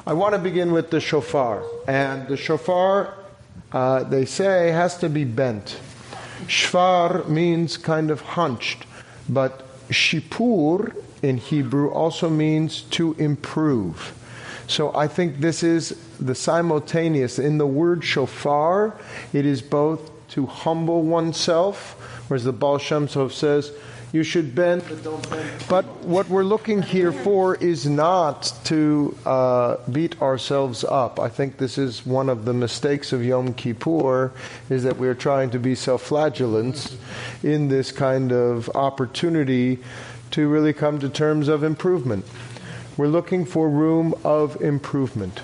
I want to begin with the shofar. And the shofar, they say, has to be bent. Shvar means kind of hunched. But shipur in Hebrew also means to improve. So I think this is the simultaneous. In the word shofar, it is both to humble oneself, whereas the Baal Shem Tov says, you should bend, but don't bend. But what we're looking here for is not to beat ourselves up. I think this is one of the mistakes of Yom Kippur, is that we're trying to be self-flagellants in this kind of opportunity to really come to terms of improvement. We're looking for room of improvement.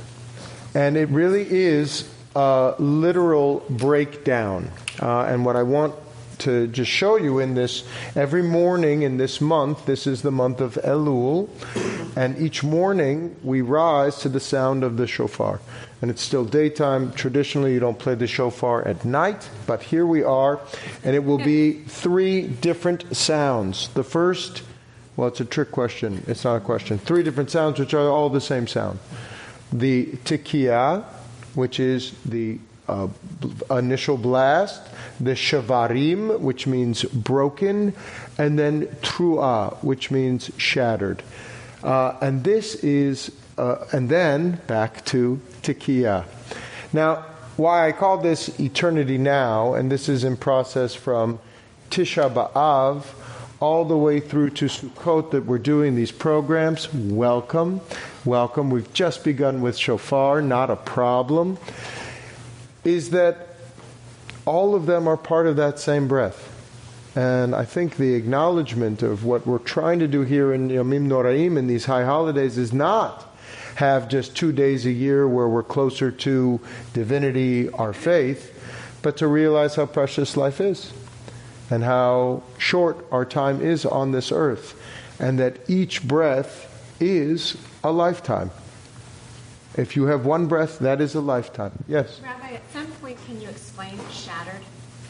And it really is a literal breakdown. And what I want to just show you in this, every morning in this month, this is the month of Elul, and each morning we rise to the sound of the shofar. And it's still daytime. Traditionally, you don't play the shofar at night, but here we are, and it will be 3 different sounds. The first, well, it's a trick question. It's not a question. 3 different sounds, which are all the same sound. The tekiah, which is the initial blast, the shavarim, which means broken, and then truah, which means shattered. And this is, and then back to tekiah. Now, why I call this Eternity Now, and this is in process from Tisha B'Av all the way through to Sukkot that we're doing these programs. Welcome. Welcome. We've just begun with shofar, not a problem. Is that all of them are part of that same breath. And I think the acknowledgement of what we're trying to do here in Yomim Noraim, in these high holidays, is not have just 2 days a year where we're closer to divinity, our faith, but to realize how precious life is and how short our time is on this earth, and that each breath is a lifetime. If you have one breath, that is a lifetime. Yes? Rabbi, at some point, can you explain shattered?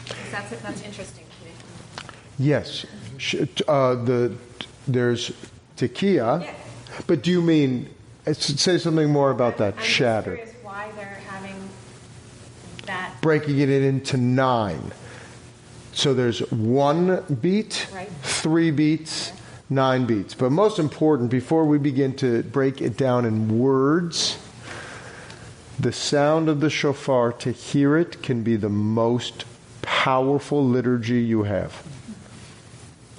Because that's interesting to me. Yes. There's tekiah, Yeah. but do you mean, say something more about that, I'm shattered. just curious why they're having that. Breaking it into 9. So there's 1 beat, Right. 3 beats, 9 beats. But most important, before we begin to break it down in words, the sound of the shofar, to hear it, can be the most powerful liturgy you have.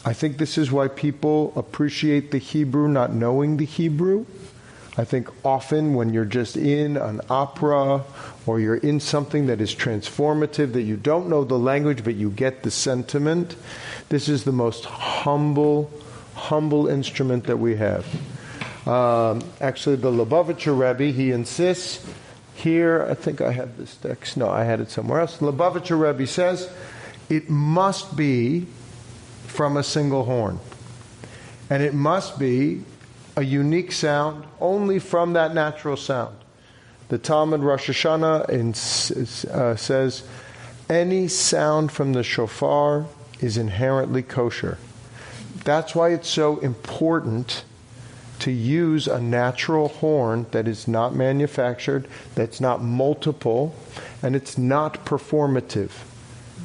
I think this is why people appreciate the Hebrew not knowing the Hebrew. I think often when you're just in an opera or you're in something that is transformative, that you don't know the language but you get the sentiment, this is the most humble instrument that we have. Actually, the Lubavitcher Rebbe, he insists here, I think I have this text. No, I had it somewhere else. The Lubavitcher Rebbe says it must be from a single horn. And it must be a unique sound only from that natural sound. The Talmud Rosh Hashanah says any sound from the shofar is inherently kosher. That's why it's so important to use a natural horn that is not manufactured, that's not multiple, and it's not performative.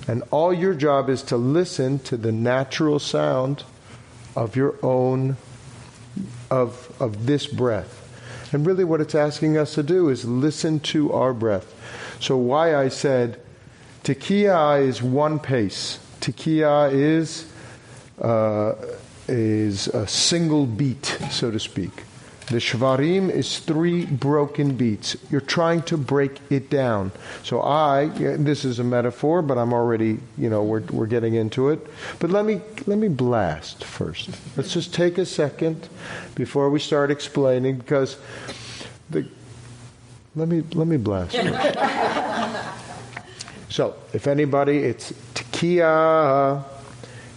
And all your job is to listen to the natural sound of your own, of this breath. And really what it's asking us to do is listen to our breath. So why I said tekiah is 1 pace. Tekiah is a single beat, so to speak. The shvarim is 3 broken beats. You're trying to break it down. So this is a metaphor, but I'm already, we're getting into it. But let me blast first. Let's just take a second before we start explaining, because let me blast. So, if anybody, it's tekiah,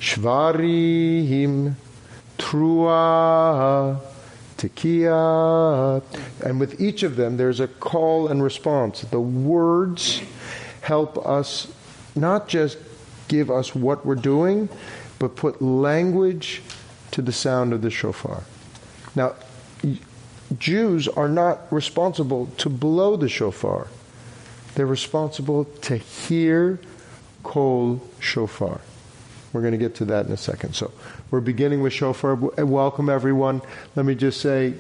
shvarim, truah, tekiah, and with each of them there's a call and response. The words help us not just give us what we're doing, but put language to the sound of the shofar. Now, Jews are not responsible to blow the shofar. They're responsible to hear kol shofar. We're going to get to that in a second. So we're beginning with shofar. Welcome, everyone. Let me just say,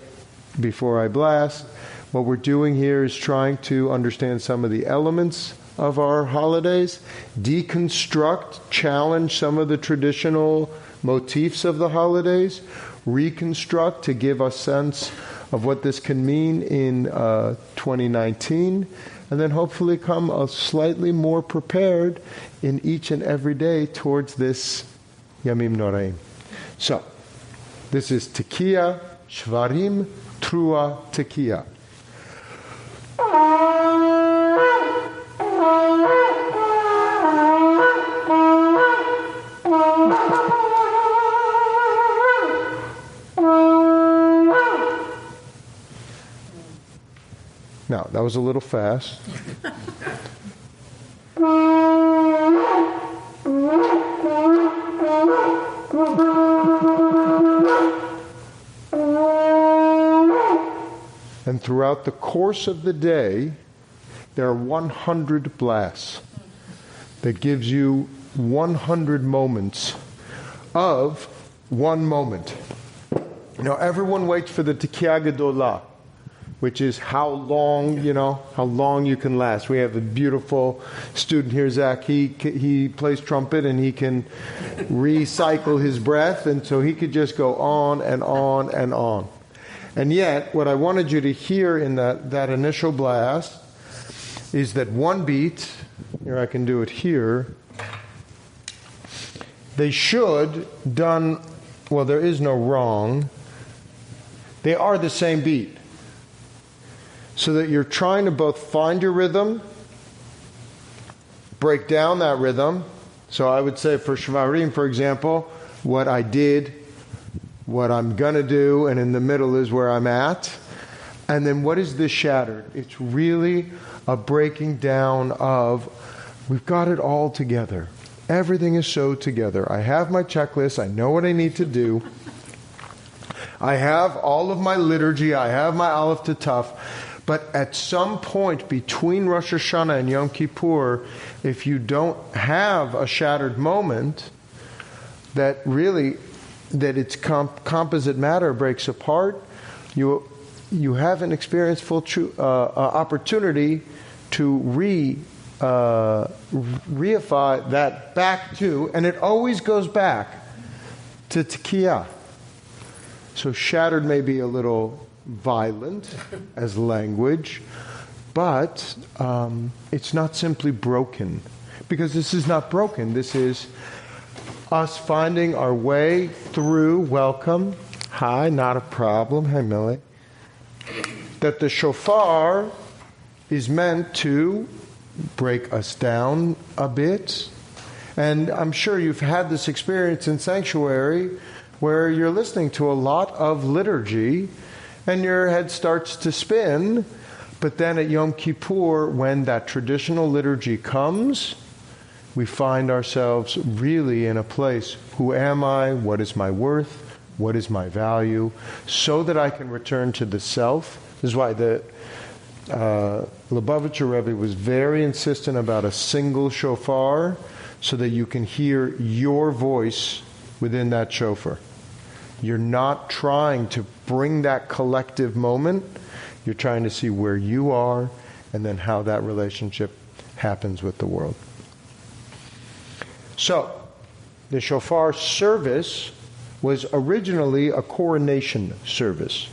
before I blast, what we're doing here is trying to understand some of the elements of our holidays, deconstruct, challenge some of the traditional motifs of the holidays, reconstruct to give a sense of what this can mean in 2019, and then hopefully come a slightly more prepared in each and every day towards this Yamim Noraim. So, this is Tekiah, Shvarim, Trua, Tekiah. Now, that was a little fast. And throughout the course of the day, there are 100 blasts. That gives you 100 moments of one moment. Now, everyone waits for the Tekiah Gedolah, which is how long you can last. We have a beautiful student here, Zach. He plays trumpet and he can recycle his breath, and so he could just go on and on and on. And yet, what I wanted you to hear in that initial blast is that one beat, here I can do it here, they should done, well, there is no wrong, they are the same beat. So that you're trying to both find your rhythm, break down that rhythm. So I would say for Shvarim, for example, what I did, what I'm going to do, and in the middle is where I'm at. And then what is this shattered? It's really a breaking down of, we've got it all together. Everything is so together. I have my checklist. I know what I need to do. I have all of my liturgy. I have my Aleph to Taf. But at some point between Rosh Hashanah and Yom Kippur, if you don't have a shattered moment, that its composite matter breaks apart, you haven't experienced full opportunity to reify that back to, and it always goes back to Tekiah. So shattered may be a little violent as language, but it's not simply broken, because this is not broken. This is us finding our way through. Welcome. Hi, not a problem. Hi, Millie. That the shofar is meant to break us down a bit. And I'm sure you've had this experience in sanctuary where you're listening to a lot of liturgy and your head starts to spin. But then at Yom Kippur, when that traditional liturgy comes, we find ourselves really in a place, who am I? What is my worth? What is my value? So that I can return to the self. This is why the Lubavitcher Rebbe was very insistent about a single shofar, so that you can hear your voice within that shofar. You're not trying to bring that collective moment. You're trying to see where you are and then how that relationship happens with the world. So, the shofar service was originally a coronation service.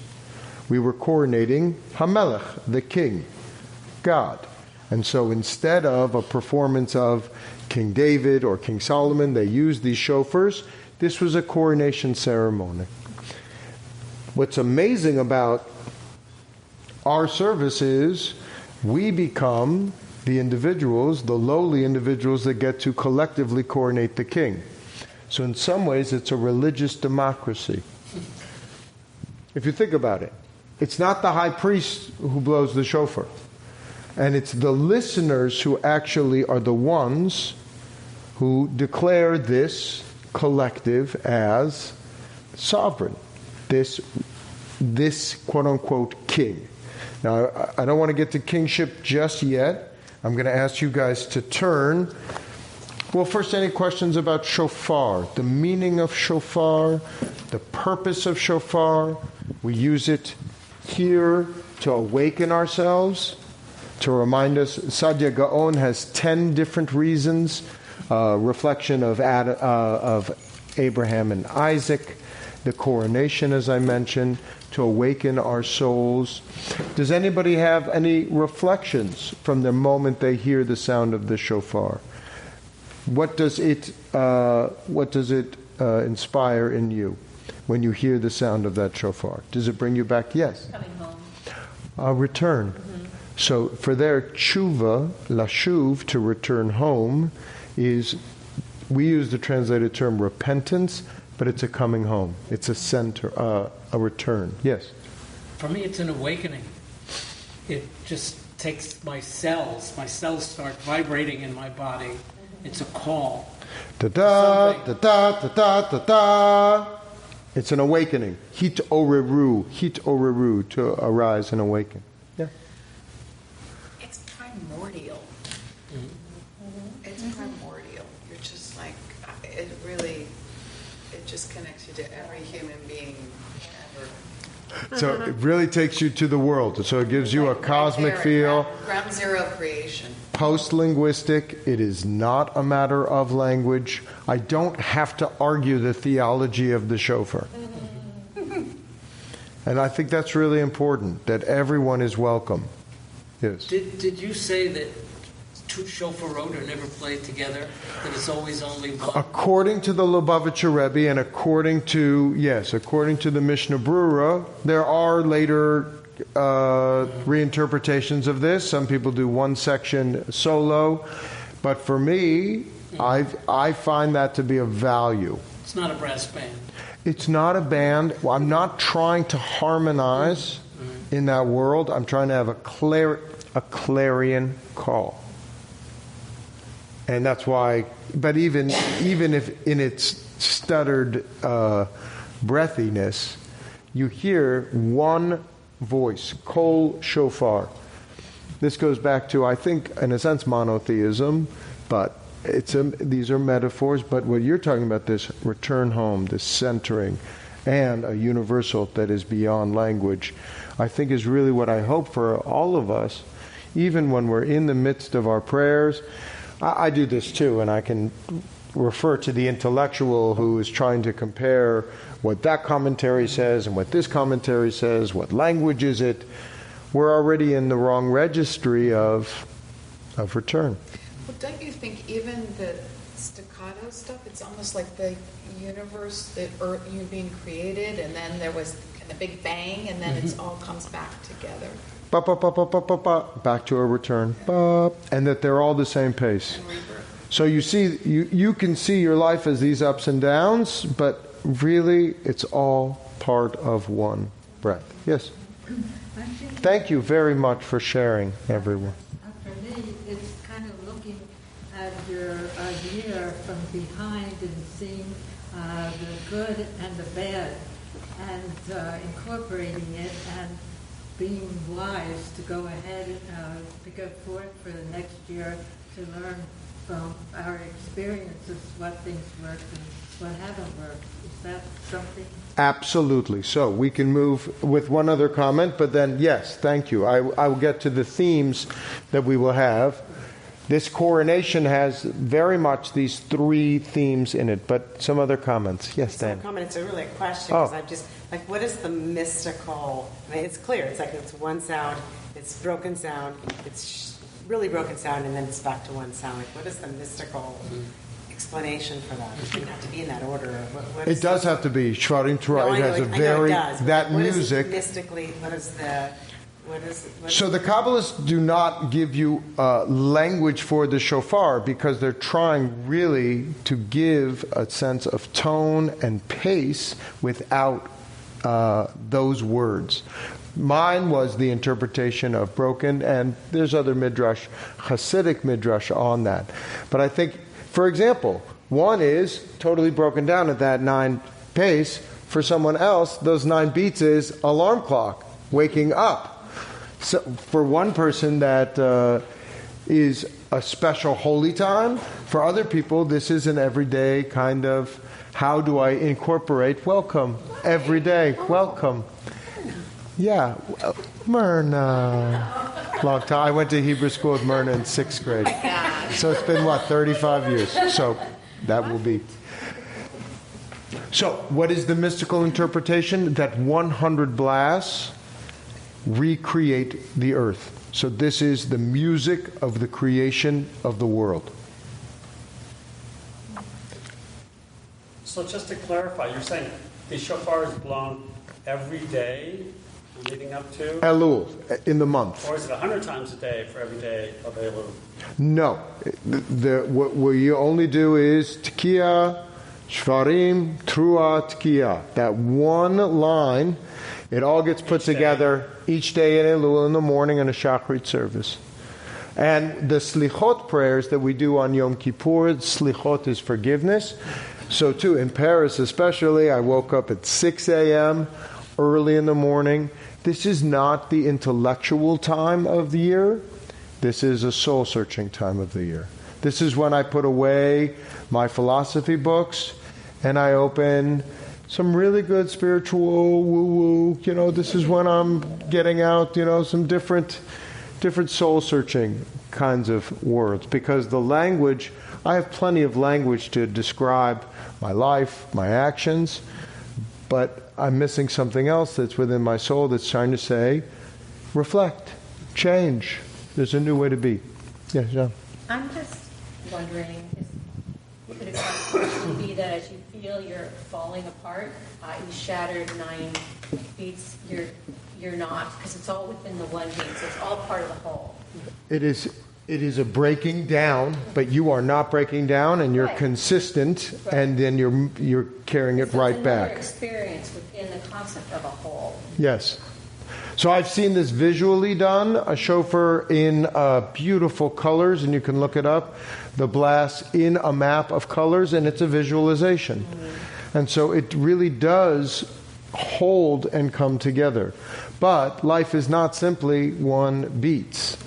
We were coronating Hamelech, the king, God. And so instead of a performance of King David or King Solomon, they used these shofars. This was a coronation ceremony. What's amazing about our service is we become the individuals, the lowly individuals that get to collectively coronate the king. So in some ways it's a religious democracy. If you think about it, it's not the high priest who blows the shofar. And it's the listeners who actually are the ones who declare this collective as sovereign. This this quote-unquote king. Now, I don't want to get to kingship just yet. I'm going to ask you guys to turn. Well, first, any questions about shofar? The meaning of shofar, the purpose of shofar. We use it here to awaken ourselves, to remind us. Sadia Gaon has 10 different reasons. Reflection of Abraham and Isaac, the coronation, as I mentioned, to awaken our souls. Does anybody have any reflections from the moment they hear the sound of the shofar? What does it inspire in you when you hear the sound of that shofar? Does it bring you back? Yes. Coming home. A return. Mm-hmm. So for their tshuva, lashuv, to return home, is, we use the translated term repentance, but it's a coming home. It's a center, a return. Yes? For me, it's an awakening. It just takes my cells start vibrating in my body. It's a call. Da-da, da-da, da-da, da-da. It's an awakening. Hit oreru, to arise and awaken. Yeah. It's primordial. Mm-hmm. It's primordial. You're just like, it just connects you to every human being ever. So it really takes you to the world. So it gives you a cosmic feel. Ground zero creation. Post-linguistic. It is not a matter of language. I don't have to argue the theology of the shofar. And I think that's really important, that everyone is welcome. Yes. Did you say that two shofarot are never played together? That it's always only one? According to the Lubavitcher Rebbe and according to the Mishnah Brura, there are later reinterpretations of this. Some people do one section solo. But for me, I find that to be of value. It's not a brass band. It's not a band. Well, I'm not trying to harmonize in that world. I'm trying to have a clarion call. And that's why, but even if in its stuttered breathiness, you hear one voice, kol shofar. This goes back to, I think, in a sense, monotheism, but these are metaphors. But what you're talking about, this return home, this centering, and a universal that is beyond language, I think is really what I hope for all of us, even when we're in the midst of our prayers. I do this too, and I can refer to the intellectual who is trying to compare what that commentary says and what this commentary says, what language is it. We're already in the wrong registry of return. Well, don't you think even the staccato stuff, it's almost like the universe, the earth, you being created, and then there was the big bang, and then it all comes back together. Back to a return. And that they're all the same pace. So you see, you can see your life as these ups and downs, but really it's all part of one breath. Yes? Thank you very much for sharing, everyone. For me, it's kind of looking at your year from behind and seeing the good and the bad, and incorporating it and being wise to go ahead to go forth for the next year to learn from our experiences what things worked and what haven't worked. Is that something? Absolutely. So we can move with one other comment, but then, yes, thank you. I will get to the themes that we will have. This coronation has very much these three themes in it, but some other comments. Yes, Dan. Some comments are really a question, because I'm just, like, what is the mystical, I mean, it's clear, it's like it's one sound, it's broken sound, it's really broken sound, and then it's back to one sound. Like, what is the mystical explanation for that? It doesn't have to be in that order. It does have to be. Shvarim Torah. No, it has a very, that what music. Is mystically, what is the... So the Kabbalists do not give you language for the shofar because they're trying really to give a sense of tone and pace without those words. Mine was the interpretation of broken, and there's other midrash, Hasidic midrash on that. But I think, for example, one is totally broken down at that 9 pace For someone else, those 9 beats is alarm clock, waking up. So for one person, that is a special holy time. For other people, this is an everyday kind of, how do I incorporate welcome every day? Welcome. Yeah, Myrna. Long time. I went to Hebrew school with Myrna in 6th grade. So it's been, 35 years. So that will be. So what is the mystical interpretation? That 100 blasts recreate the earth. So this is the music of the creation of the world. So just to clarify, you're saying the shofar is blown every day leading up to? Elul, in the month. Or is it 100 times a day for every day of Elul? No. What we only do is Tekiah, Shvarim, Trua, Tekiah. That one line, it all gets put together each day in Elul in the morning in a Shachrit service. And the Slichot prayers that we do on Yom Kippur, Slichot is forgiveness. So too, in Paris especially, I woke up at 6 a.m., early in the morning. This is not the intellectual time of the year. This is a soul-searching time of the year. This is when I put away my philosophy books and I open some really good spiritual woo-woo. This is when I'm getting out, some different soul-searching kinds of words. Because the language, I have plenty of language to describe my life, my actions, but I'm missing something else that's within my soul that's trying to say, reflect, change. There's a new way to be. Yeah, John. I'm just wondering, could it possibly be that as you feel you're falling apart, you shattered 9 beats, you're not, because it's all within the one beat, so it's all part of the whole. It is a breaking down, but you are not breaking down, and you're consistent, and then you're carrying it right back. Experience within the concept of a whole. Yes. So I've seen this visually done, a shofar in beautiful colors, and you can look it up, the blast in a map of colors, and it's a visualization. Mm-hmm. And so it really does hold and come together. But life is not simply one beats.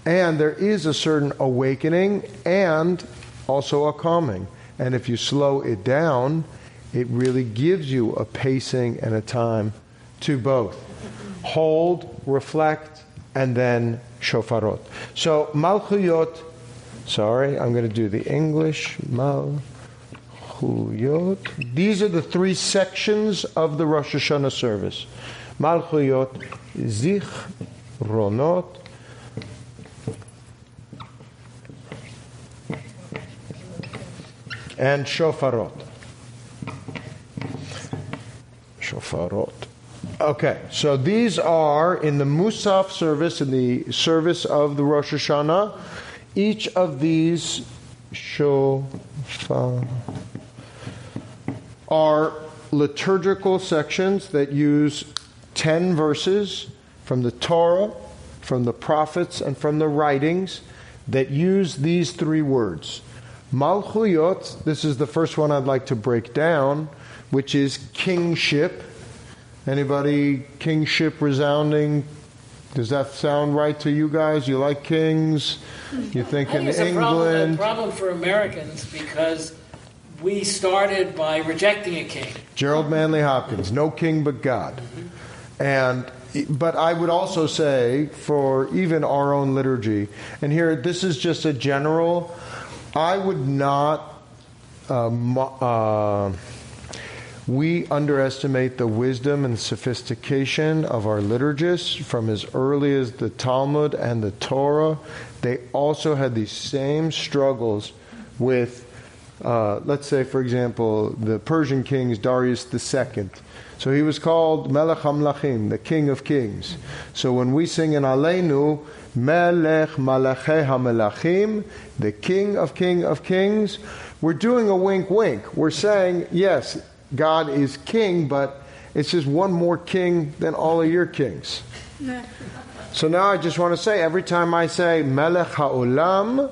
And there is a certain awakening and also a calming. And if you slow it down, it really gives you a pacing and a time to both. Hold, reflect, and then shofarot. So Malchuyot, I'm going to do the English. Malchuyot. These are the 3 sections of the Rosh Hashanah service. Malchuyot, Zichronot, and shofarot. Okay, so these are in the Musaf service, in the service of the Rosh Hashanah. Each of these shofar are liturgical sections that use 10 verses from the Torah, from the prophets, and from the writings that use these 3 words. Malchuyot, this is the first one I'd like to break down, which is kingship. Anybody kingship resounding? Does that sound right to you guys? You like kings? You think in England? It's a problem for Americans because we started by rejecting a king. Gerald Manley Hopkins, no king but God. But I would also say for even our own liturgy, and here this is just a general, I would not, we underestimate the wisdom and sophistication of our liturgists from as early as the Talmud and the Torah. They also had these same struggles with, let's say, for example, the Persian kings, Darius II. So he was called Melech HaMelachim, the King of Kings. So when we sing in Aleinu, Melech Malachei HaMelachim, the King of Kings, we're doing a wink-wink. We're saying, yes, God is king, but it's just one more king than all of your kings. So now I just want to say, every time I say Melech HaOlam,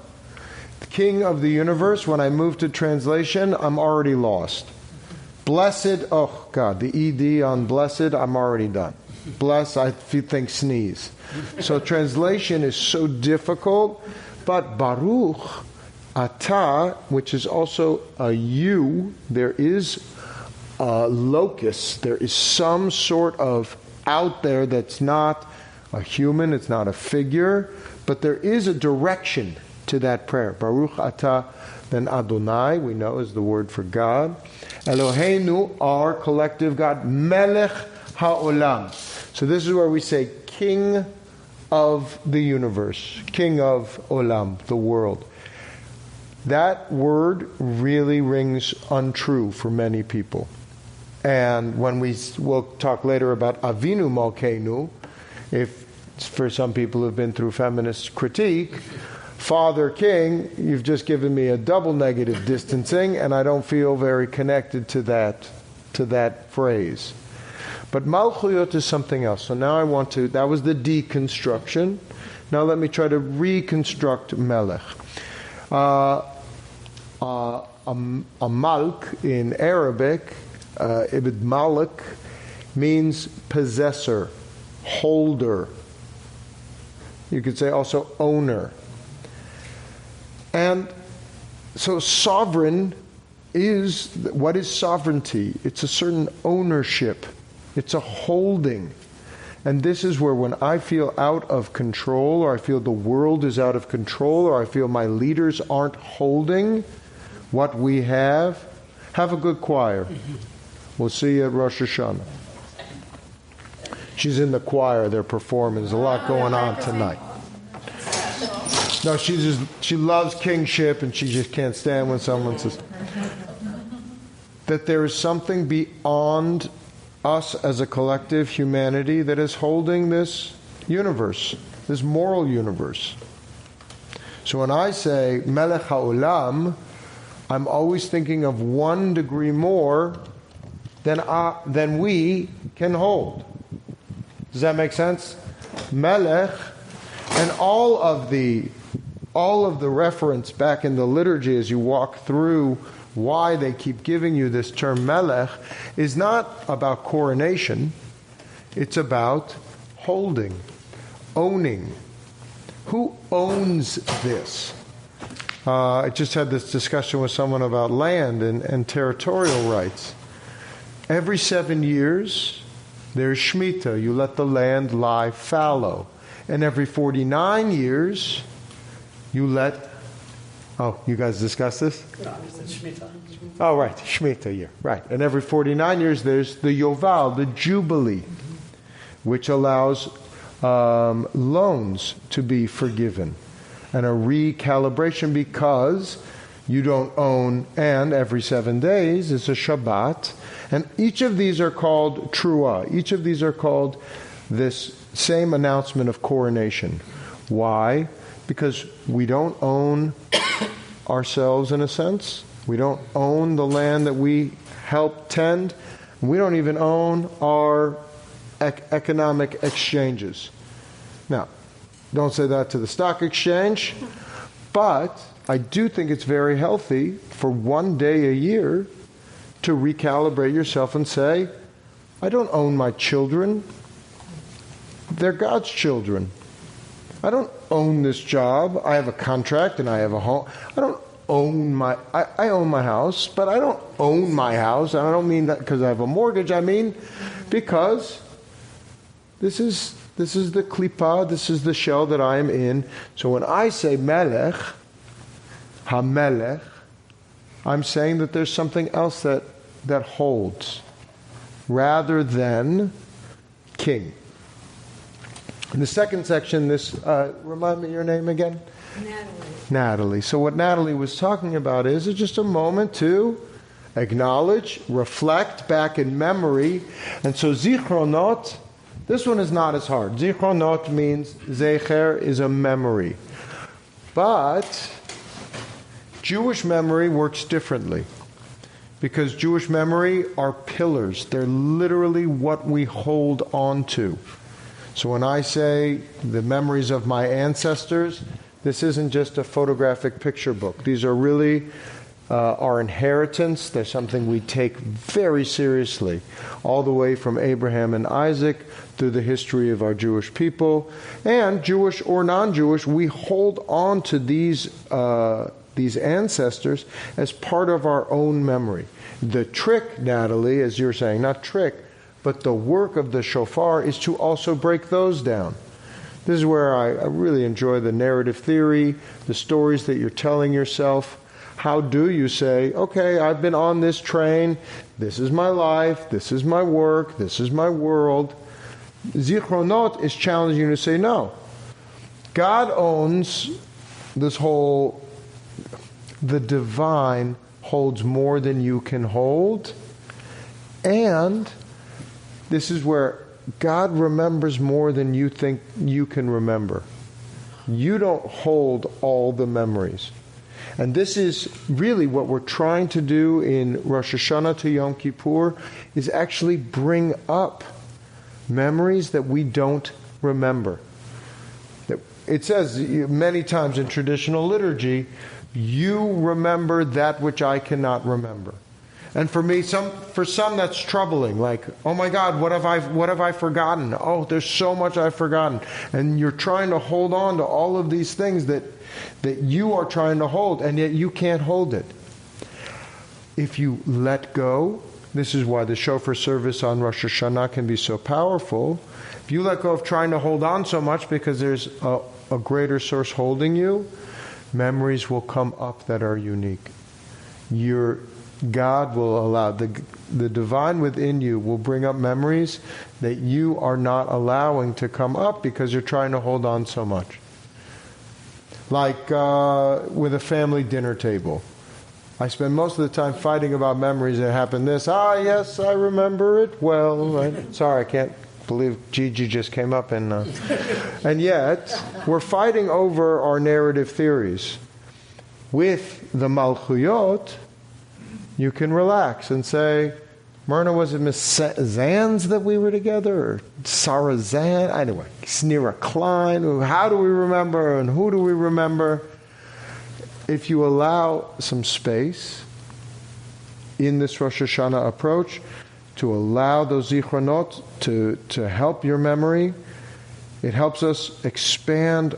King of the universe, when I move to translation, I'm already lost. Blessed, oh God, the ED on blessed, I'm already done. Bless, I think sneeze. So translation is so difficult, but Baruch Atah, which is also a you, there is a locus, there is some sort of out there that's not a human, it's not a figure, but there is a direction to that prayer. Baruch Atah, then Adonai, we know is the word for God. Eloheinu, our collective God. Melech HaOlam. So this is where we say King of the universe. King of Olam, the world. That word really rings untrue for many people. And when we'll talk later about Avinu Malkeinu, if for some people who've been through feminist critique, Father King, you've just given me a double negative distancing, and I don't feel very connected to that phrase. But Malchuyot is something else. So now that was the deconstruction. Now let me try to reconstruct Melech. A Malk in Arabic, Ibn Malik, means possessor, holder. You could say also owner. And so sovereign what is sovereignty? It's a certain ownership. It's a holding. And this is where when I feel out of control, or I feel the world is out of control, or I feel my leaders aren't holding what we have a good choir. We'll see you at Rosh Hashanah. She's in the choir, they're performing. There's a lot going on tonight. No, she loves kingship, and she just can't stand when someone says that there is something beyond us as a collective humanity that is holding this universe, this moral universe. So when I say Melech HaOlam, I'm always thinking of 1 degree more than we can hold. Does that make sense? Melech, and all of the reference back in the liturgy as you walk through why they keep giving you this term Melech is not about coronation. It's about holding, owning. Who owns this? I just had this discussion with someone about land and territorial rights. Every 7 years, there's Shemitah. You let the land lie fallow. And every 49 years, you let... Oh, you guys discussed this? No, I said Shemitah. Oh, right, Shemitah year. Right. And every 49 years, there's the Yoval, the Jubilee, which allows loans to be forgiven. And a recalibration because you don't own, and every 7 days is a Shabbat. And each of these are called Truah. Each of these are called this same announcement of coronation. Why? Because we don't own ourselves in a sense. We don't own the land that we help tend. We don't even own our economic exchanges. Now, don't say that to the stock exchange, but I do think it's very healthy for 1 day a year to recalibrate yourself and say, I don't own my children. They're God's children. I don't own this job. I have a contract and I have a home. I don't own I own my house, but I don't own my house. And I don't mean that because I have a mortgage. I mean because this is the klipa, this is the shell that I am in. So when I say Melech, HaMelech, I'm saying that there's something else that holds rather than king. In the second section, remind me your name again? Natalie. So what Natalie was talking about is just a moment to acknowledge, reflect back in memory. And so Zichronot, this one is not as hard. Zichronot means Zecher is a memory. But Jewish memory works differently. Because Jewish memory are pillars. They're literally what we hold on to. So when I say the memories of my ancestors, this isn't just a photographic picture book. These are really our inheritance. They're something we take very seriously, all the way from Abraham and Isaac through the history of our Jewish people. And Jewish or non-Jewish, we hold on to these ancestors as part of our own memory. The trick, Natalie, as you're saying, not trick, but the work of the shofar is to also break those down. This is where I really enjoy the narrative theory, the stories that you're telling yourself. How do you say, okay, I've been on this train, this is my life, this is my work, this is my world. Zichronot is challenging you to say, no. God owns this whole, the divine holds more than you can hold, and this is where God remembers more than you think you can remember. You don't hold all the memories. And this is really what we're trying to do in Rosh Hashanah to Yom Kippur, is actually bring up memories that we don't remember. It says many times in traditional liturgy, you remember that which I cannot remember. And for me, for some that's troubling. Like, oh my God, what have I forgotten? Oh, there's so much I've forgotten. And you're trying to hold on to all of these things that you are trying to hold, and yet you can't hold it. If you let go, this is why the shofar service on Rosh Hashanah can be so powerful. If you let go of trying to hold on so much because there's a greater source holding you, memories will come up that are unique. God will allow, the divine within you will bring up memories that you are not allowing to come up because you're trying to hold on so much. Like with a family dinner table. I spend most of the time fighting about memories that happened this. Yes, I remember it well. Right? Sorry, I can't believe Gigi just came up and yet we're fighting over our narrative theories. With the Malchuyot, you can relax and say, Myrna, was it Miss Zan's that we were together? Or Sarah Zan? Anyway, Snira Klein. How do we remember and who do we remember? If you allow some space in this Rosh Hashanah approach to allow those zichronot to help your memory, it helps us expand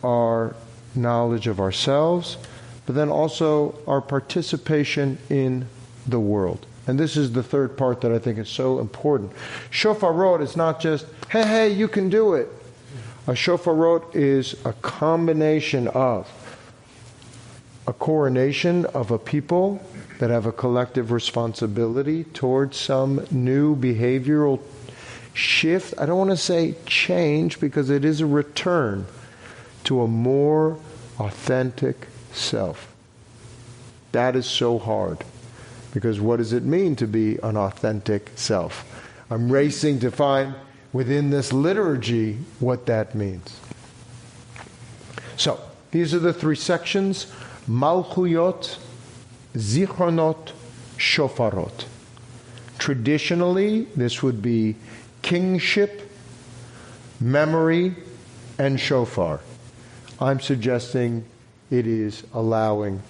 our knowledge of ourselves, but then also our participation in the world. And this is the third part that I think is so important. Shofarot is not just, hey, you can do it. A shofarot is a combination of a coronation of a people that have a collective responsibility towards some new behavioral shift. I don't want to say change because it is a return to a more authentic self. That is so hard. Because what does it mean to be an authentic self? I'm racing to find within this liturgy what that means. So, these are the three sections: Malchuyot, Zichronot, Shofarot. Traditionally, this would be kingship, memory, and shofar. I'm suggesting it is allowing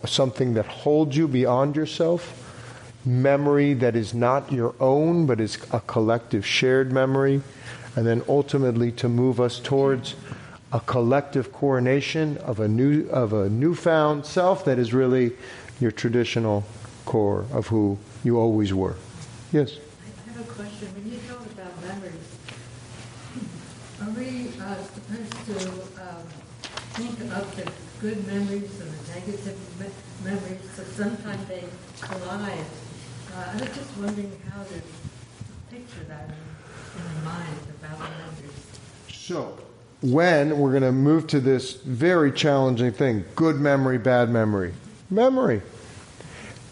something that holds you beyond yourself, memory that is not your own but is a collective shared memory, and then ultimately to move us towards a collective coronation of a newfound self that is really your traditional core of who you always were. Yes? I have a question. When you talk about memories, are we supposed to think of the good memories and the negative memories, so sometimes they collide? I was just wondering how to picture that in the mind about the memories. So, when we're going to move to this very challenging thing, good memory, bad memory. Memory.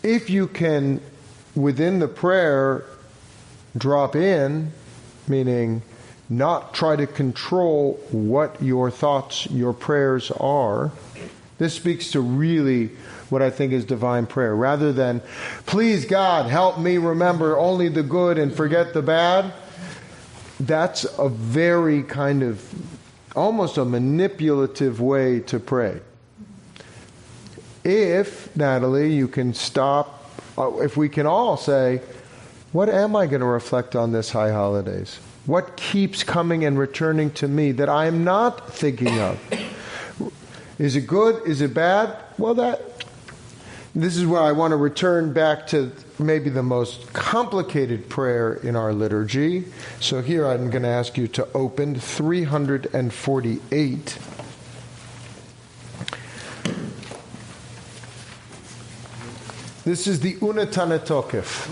If you can, within the prayer, drop in, meaning not try to control what your thoughts, your prayers are. This speaks to really what I think is divine prayer. Rather than, please God, help me remember only the good and forget the bad. That's a very kind of, almost a manipulative way to pray. If, Natalie, you can stop, if we can all say, what am I going to reflect on this high holidays? What keeps coming and returning to me that I am not thinking of? Is it good? Is it bad? Well, this is where I want to return back to maybe the most complicated prayer in our liturgy. So here I'm going to ask you to open 348. This is the Unetane Tokef.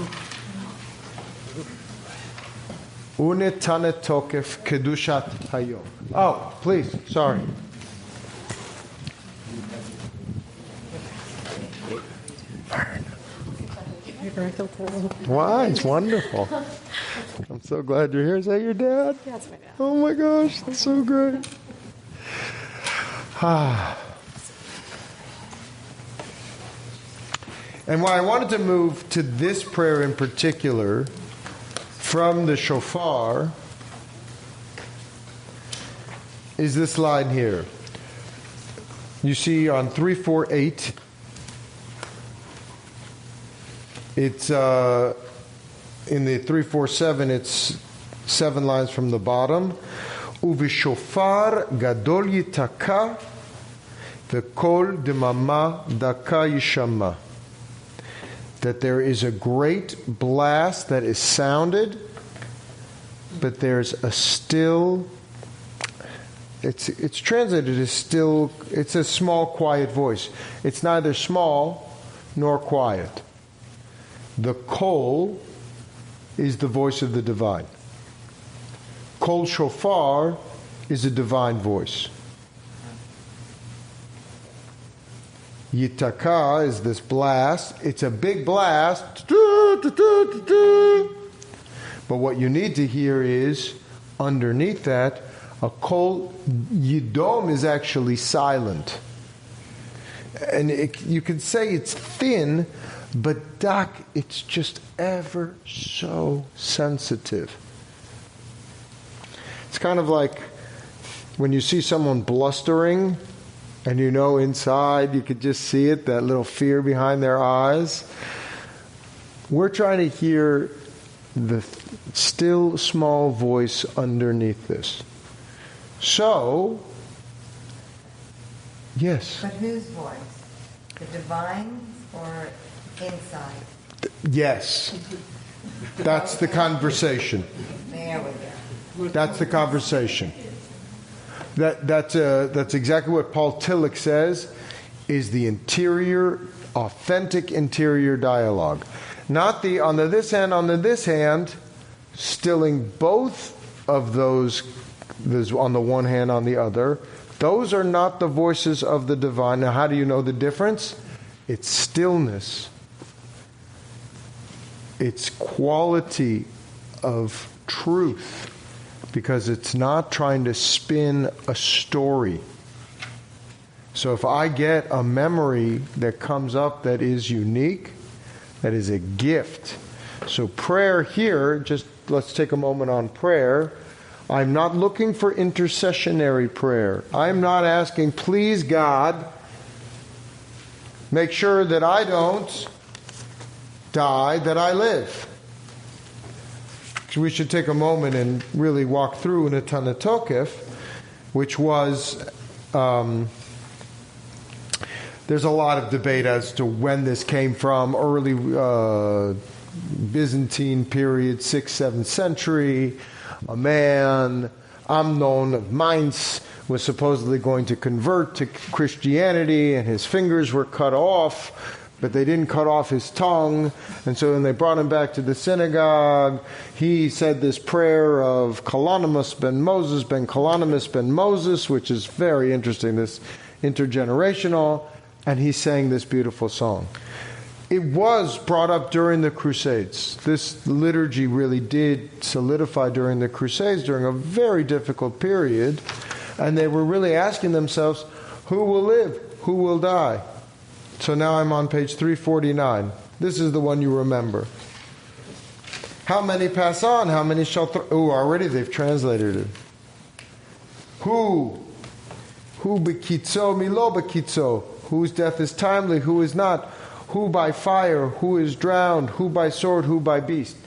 Unetane Tokef Kedushat Hayom. Oh, please, sorry. Why? It's wonderful. I'm so glad you're here. Is that your dad? Yeah, that's my dad. Oh my gosh, that's so great. And why I wanted to move to this prayer in particular from the shofar is this line here. You see on 348, it's in the 347, it's 7 lines from the bottom. Uvishofar gadol yitaka v'kol demama daka yishama. That there is a great blast that is sounded, but there's a still, it's translated as still, it's a small, quiet voice. It's neither small nor quiet. The kol is the voice of the divine. Kol shofar is a divine voice. Yitaka is this blast. It's a big blast. But what you need to hear is, underneath that, a kol yidom is actually silent. And you can say it's thin, but dak, it's just ever so sensitive. It's kind of like when you see someone blustering, and you know inside, you could just see it, that little fear behind their eyes. We're trying to hear the still small voice underneath this. So, yes? But whose voice? The divine's or inside? Yes. That's the conversation. There we go. That's the conversation. That's exactly what Paul Tillich says is the interior, authentic interior dialogue. Not the on the this hand, stilling both of those on the one hand, on the other. Those are not the voices of the divine. Now, how do you know the difference? It's stillness. It's quality of truth. Because it's not trying to spin a story. So if I get a memory that comes up that is unique, that is a gift. So prayer here, just let's take a moment on prayer. I'm not looking for intercessionary prayer. I'm not asking, please God, make sure that I don't die, that I live. We should take a moment and really walk through Unetane Tokef, which was, there's a lot of debate as to when this came from, early Byzantine period, 6th, 7th century. A man, Amnon of Mainz, was supposedly going to convert to Christianity, and his fingers were cut off, but they didn't cut off his tongue. And so when they brought him back to the synagogue, he said this prayer of Kalonimus ben Moses, ben Kalonimus ben Moses, which is very interesting, this intergenerational, and he sang this beautiful song. It was brought up during the Crusades. This liturgy really did solidify during the Crusades, during a very difficult period, and they were really asking themselves, who will live? Who will die? So now I'm on page 349. This is the one you remember. How many pass on? How many shall... already they've translated it. Who bekitzo, milo bekitzo. whose death is timely, who is not, who by fire, who is drowned, who by sword, who by beast.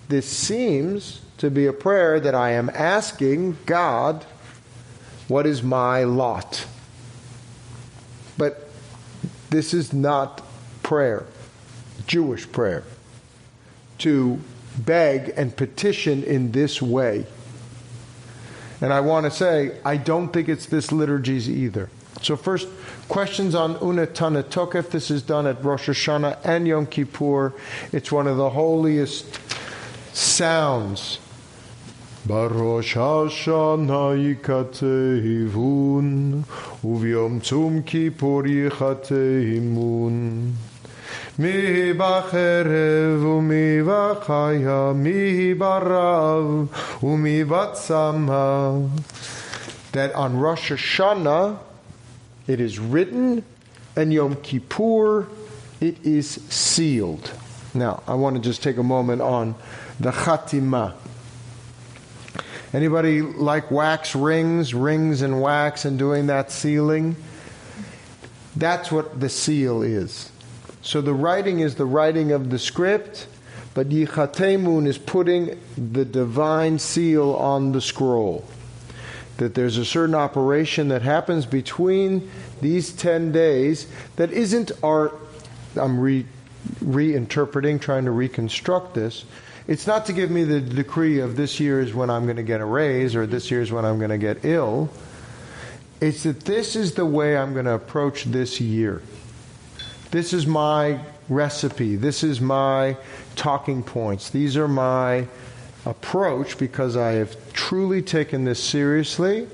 This seems to be a prayer that I am asking God, what is my lot? But this is not prayer, Jewish prayer, to beg and petition in this way. And I want to say, I don't think it's this liturgy's either. So first, questions on Unetana Tokef. This is done at Rosh Hashanah and Yom Kippur. It's one of the holiest sounds. Barosh Hashanah yikatehivun, uvyom tzum Kippur yichatehimun. Mi bacherev umi bachaya, mi barav umi batzama. That on Rosh Hashanah it is written, and Yom Kippur it is sealed. Now, I want to just take a moment on the Chatimah. Anybody like wax rings and wax and doing that sealing? That's what the seal is. So the writing is the writing of the script, but Yichatemun is putting the divine seal on the scroll. That there's a certain operation that happens between these 10 days that isn't our... I'm reinterpreting, trying to reconstruct this. It's not to give me the decree of this year is when I'm going to get a raise or this year is when I'm going to get ill. It's that this is the way I'm going to approach this year. This is my recipe. This is my talking points. These are my approach because I have truly taken this seriously.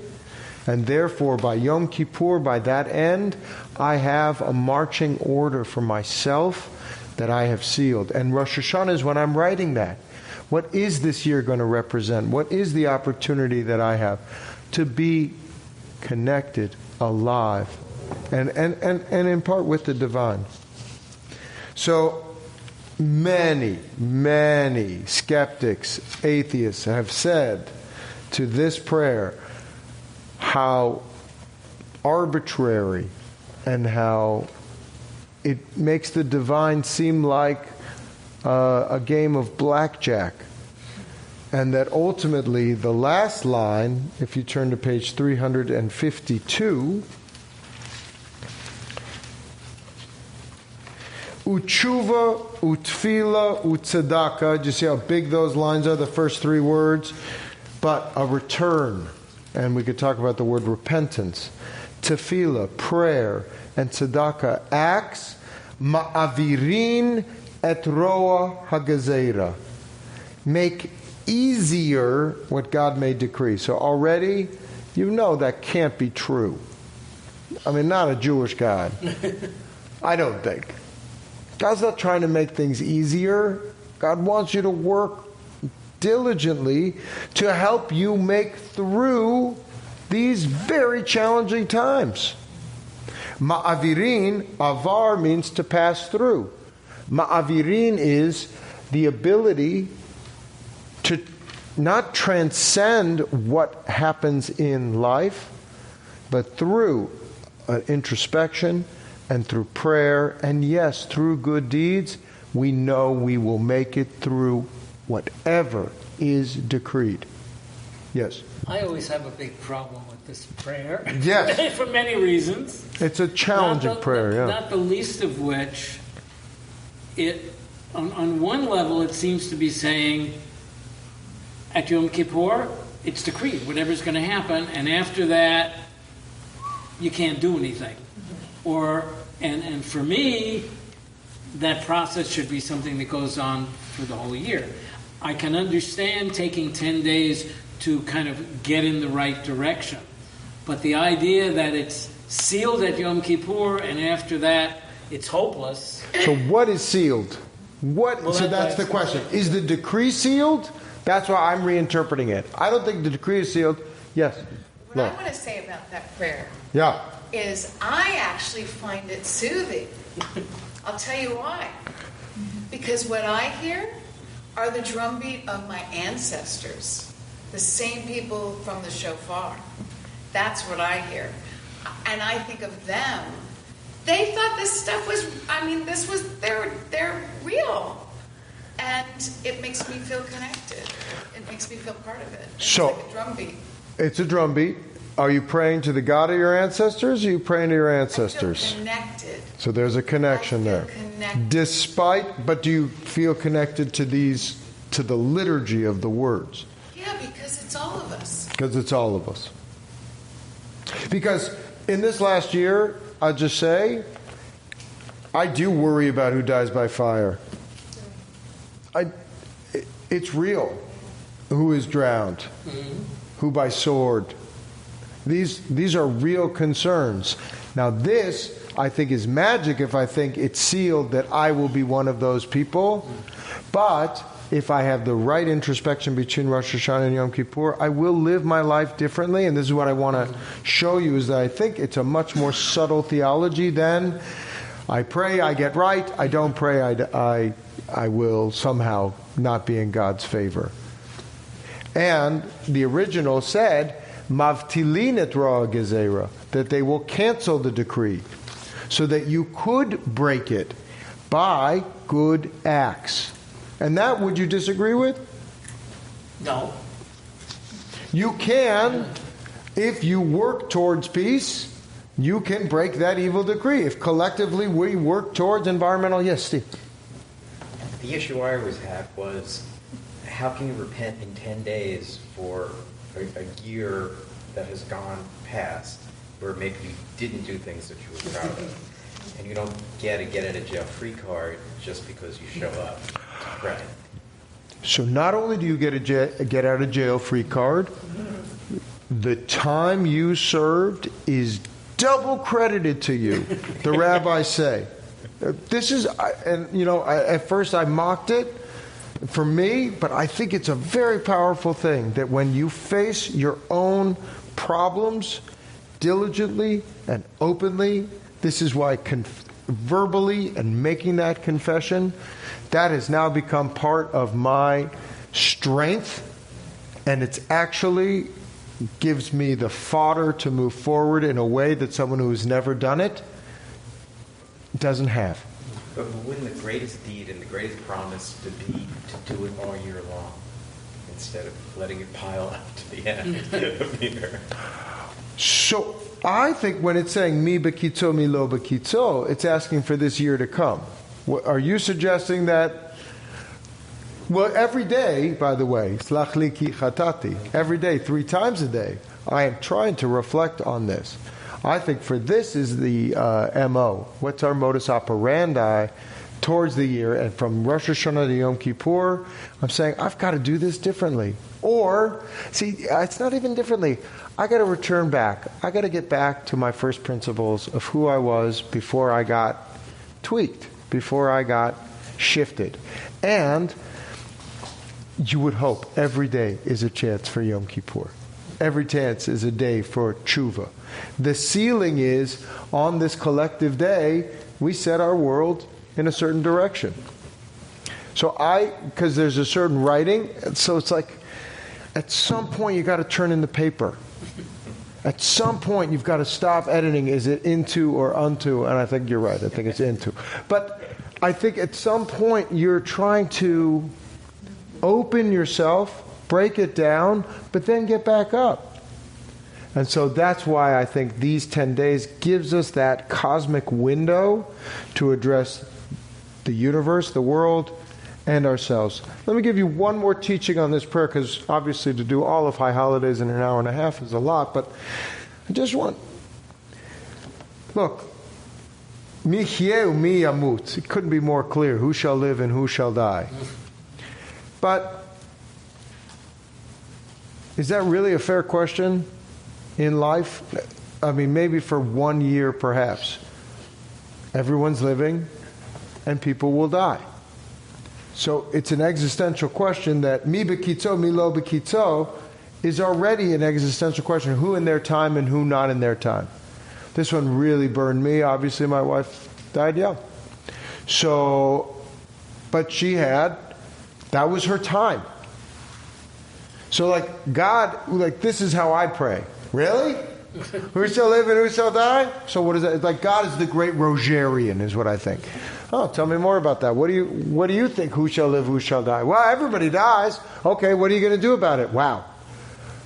And therefore, by Yom Kippur, by that end, I have a marching order for myself that I have sealed. And Rosh Hashanah is when I'm writing that. What is this year going to represent? What is the opportunity that I have to be connected, alive, and in part with the divine? So many skeptics, atheists have said to this prayer how arbitrary and how it makes the divine seem like a game of blackjack. And that ultimately the last line, if you turn to page 352, Utshuva, utfila, utzedaka. Do you see how big those lines are, the first three words? But a return. And we could talk about the word repentance. Tefillah, prayer, and tzedakah, acts, ma'avirin et roa hagazera. Make easier what God may decree. So already, you know that can't be true. I mean, not a Jewish God. I don't think. God's not trying to make things easier. God wants you to work diligently to help you make through these very challenging times. Ma'avirin, avar means to pass through. Ma'avirin is the ability to not transcend what happens in life, but through introspection and through prayer, and yes, through good deeds, we know we will make it through whatever is decreed. Yes? I always have a big problem with this prayer. Yes. For many reasons. It's a challenging prayer, yeah. Not the least of which, it on one level it seems to be saying, at Yom Kippur, it's decreed, whatever's going to happen, and after that, you can't do anything. And for me, that process should be something that goes on for the whole year. I can understand taking 10 days to kind of get in the right direction. But the idea that it's sealed at Yom Kippur and after that it's hopeless. So what is sealed? So that's the question. Is the decree sealed? That's why I'm reinterpreting it. I don't think the decree is sealed. Yes? What I want to say about that prayer is I actually find it soothing. I'll tell you why. Because what I hear are the drumbeat of my ancestors, the same people from the shofar. That's what I hear. And I think of them they thought this stuff was, they're real. And it makes me feel connected. It makes me feel part of it. It's like a drumbeat. It's a drumbeat. Are you praying to the God of your ancestors, or are you praying to your ancestors? I feel connected. So there's a connection there. Connected. But do you feel connected to the liturgy of the words? Yeah, because it's all of us. Because it's all of us. Because in this last year, I'll just say, I do worry about who dies by fire. It's real. Who is drowned? Who by sword? These are real concerns. Now this, I think, is magic if I think it's sealed that I will be one of those people. But if I have the right introspection between Rosh Hashanah and Yom Kippur, I will live my life differently. And this is what I want to show you, is that I think it's a much more subtle theology than I pray, I get right. I don't pray, I will somehow not be in God's favor. And the original said, Mavtilin et ra gezerah, that they will cancel the decree, so that you could break it by good acts. And that, would you disagree with? No. You can, if you work towards peace, you can break that evil decree. If collectively we work towards environmental... Yes, Steve? The issue I always had was, how can you repent in 10 days for a year that has gone past, where maybe you didn't do things that you were proud of, and you don't get a get-out-of-jail-free card just because you show up to pray? So not only do you get a get-out-of-jail-free card, the time you served is double credited to you, the rabbis say. This is, at first I mocked it for me, but I think it's a very powerful thing that when you face your own problems diligently and openly, this is why verbally and making that confession, that has now become part of my strength, and it's actually gives me the fodder to move forward in a way that someone who's never done it doesn't have. But wouldn't the greatest deed and the greatest promise to be to do it all year long, instead of letting it pile up to the end of the year? So I think when it's saying mi bekitzo, mi lo bekitzo, it's asking for this year to come. Are you suggesting that? Well, every day, by the way, slach li ki chatati, every day, 3 times a day, I am trying to reflect on this. I think for this is the MO. What's our modus operandi towards the year? And from Rosh Hashanah to Yom Kippur, I'm saying, I've got to do this differently. Or, see, it's not even differently. I got to return back. I got to get back to my first principles of who I was before I got tweaked, before I got shifted. And you would hope every day is a chance for Yom Kippur. Every chance is a day for tshuva. The ceiling is, on this collective day, we set our world in a certain direction. So because there's a certain writing, so it's like, at some point you got to turn in the paper. At some point you've got to stop editing. Is it into or unto? And I think you're right. I think it's into. But I think at some point you're trying to open yourself, break it down, but then get back up. And so that's why I think these 10 days gives us that cosmic window to address the universe, the world, and ourselves. Let me give you one more teaching on this prayer, because obviously to do all of High Holidays in an hour and a half is a lot, but I just want... Look, mi hyeh mi yamut. It couldn't be more clear. Who shall live and who shall die? But is that really a fair question in life? I mean, maybe for 1 year, perhaps. Everyone's living, and people will die. So it's an existential question that mi bekitzo, mi lo bekitzo is already an existential question. Who in their time and who not in their time? This one really burned me. Obviously, my wife died young. So, but that was her time. So God, this is how I pray. Really? Who shall live and who shall die? So what is that? It's like God is the great Rogerian, is what I think. Oh, tell me more about that. What do you think? Who shall live, who shall die? Well, everybody dies. Okay, what are you going to do about it? Wow.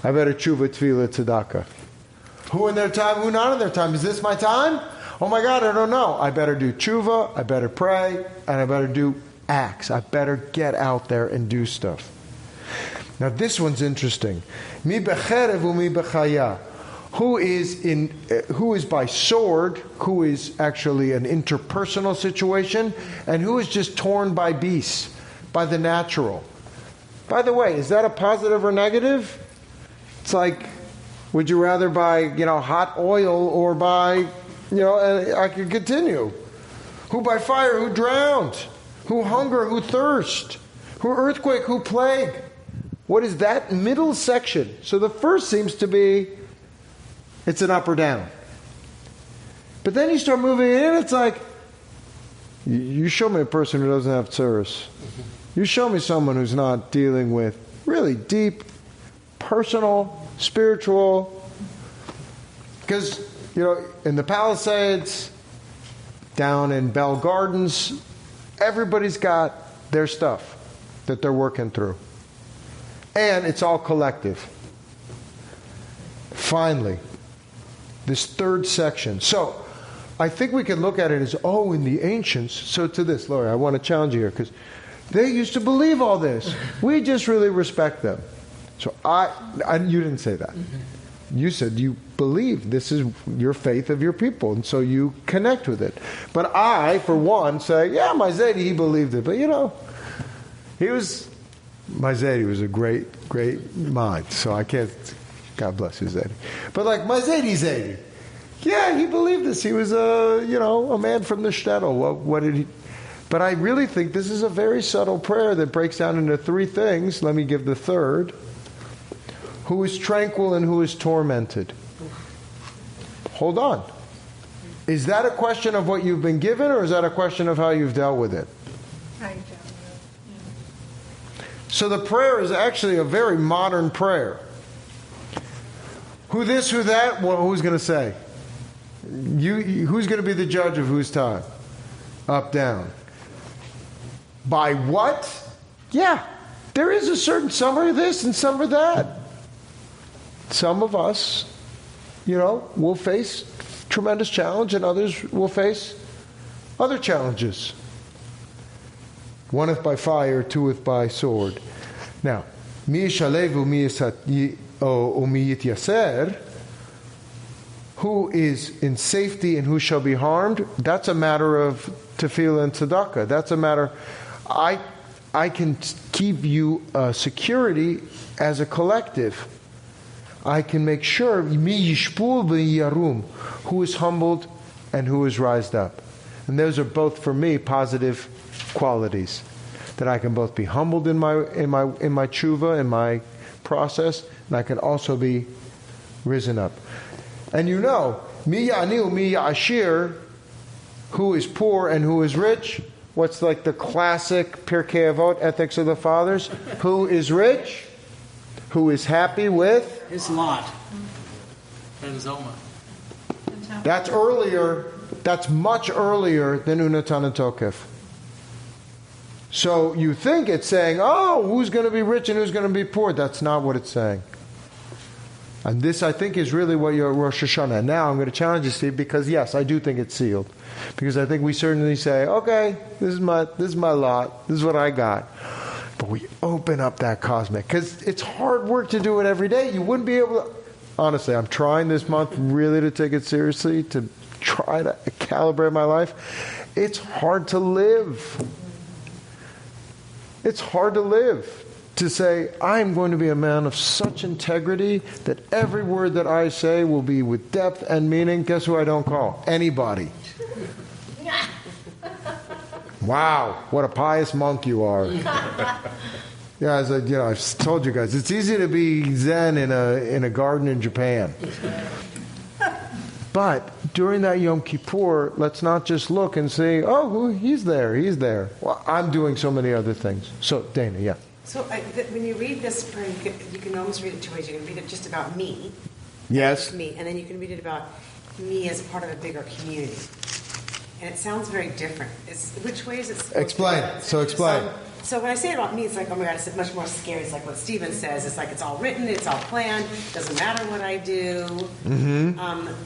I better tshuva, tefillah, tzedakah. Who in their time, who not in their time? Is this my time? Oh my God, I don't know. I better do tshuva, I better pray, and I better do acts. I better get out there and do stuff. Now this one's interesting. Mi becherev u'mi bechaya. Who is by sword, who is actually an interpersonal situation, and who is just torn by beasts, by the natural. By the way, is that a positive or negative? It's like, would you rather buy, hot oil or buy, I could continue. Who by fire, who drowned? Who hunger, who thirst? Who earthquake, who plague? What is that middle section? So the first seems to be, it's an up or down. But then you start moving it in, it's like, you show me a person who doesn't have tsuris. You show me someone who's not dealing with really deep, personal, spiritual. Because, in the Palisades, down in Bell Gardens, everybody's got their stuff that they're working through. And it's all collective. Finally, this third section. So, I think we can look at it as, in the ancients. So to this, Lori, I want to challenge you here, because they used to believe all this. We just really respect them. So you didn't say that. You said you believe this is your faith of your people, and so you connect with it. But I, for one, say, my Zaidi, he believed it. But my Zaidi was a great, great mind. So I can't, God bless you, Zaidi. But like my Zaidi. Yeah, he believed this. He was a man from the shtetl. What did he? But I really think this is a very subtle prayer that breaks down into three things. Let me give the third. Who is tranquil and who is tormented? Hold on. Is that a question of what you've been given, or is that a question of how you've dealt with it? So the prayer is actually a very modern prayer. Who this, who that? Well, who's going to say? Who's going to be the judge of whose time? Up, down. By what? Yeah, there is a certain, some are this and some are that. Some of us, will face tremendous challenge, and others will face other challenges. Oneth by fire, twoeth by sword. Now, mi yishalev u'mi yityaser, who is in safety and who shall be harmed, that's a matter of tefillah and tzedakah. That's a matter, I can keep you security as a collective. I can make sure, mi yishpul v'yarum, who is humbled and who is rised up. And those are both, for me, positive qualities. That I can both be humbled in my tshuva, in my process, and I can also be risen up. And mi ya'ani mi ya'ashir, who is poor and who is rich. What's like the classic Pirkei Avot, ethics of the fathers? Who is rich? Who is happy with? His lot. Ben Zoma. That's earlier. That's much earlier than Unatan and Tokef. So you think it's saying, who's going to be rich and who's going to be poor? That's not what it's saying. And this, I think, is really what your Rosh Hashanah. And now I'm going to challenge you, Steve, because yes, I do think it's sealed. Because I think we certainly say, okay, this is my lot. This is what I got. But we open up that cosmic. Because it's hard work to do it every day. You wouldn't be able to... Honestly, I'm trying this month really to take it seriously, to try to calibrate my life. It's hard to live. It's hard to live. To say, I'm going to be a man of such integrity that every word that I say will be with depth and meaning. Guess who I don't call? Anybody. Wow, what a pious monk you are. Yeah, as I've told you guys, it's easy to be Zen in a garden in Japan. But during that Yom Kippur, let's not just look and say, he's there. Well, I'm doing so many other things. So, Dana, yeah. So when you read this prayer, you can almost read it two ways. You can read it just about me, Yes. Me, and then you can read it about me as part of a bigger community. And it sounds very different. Which way is it supposed Explain. to go? So explain. So when I say it about me, it's like, oh my God, it's much more scary. It's like what Stephen says. It's like it's all written, it's all planned. Doesn't matter what I do.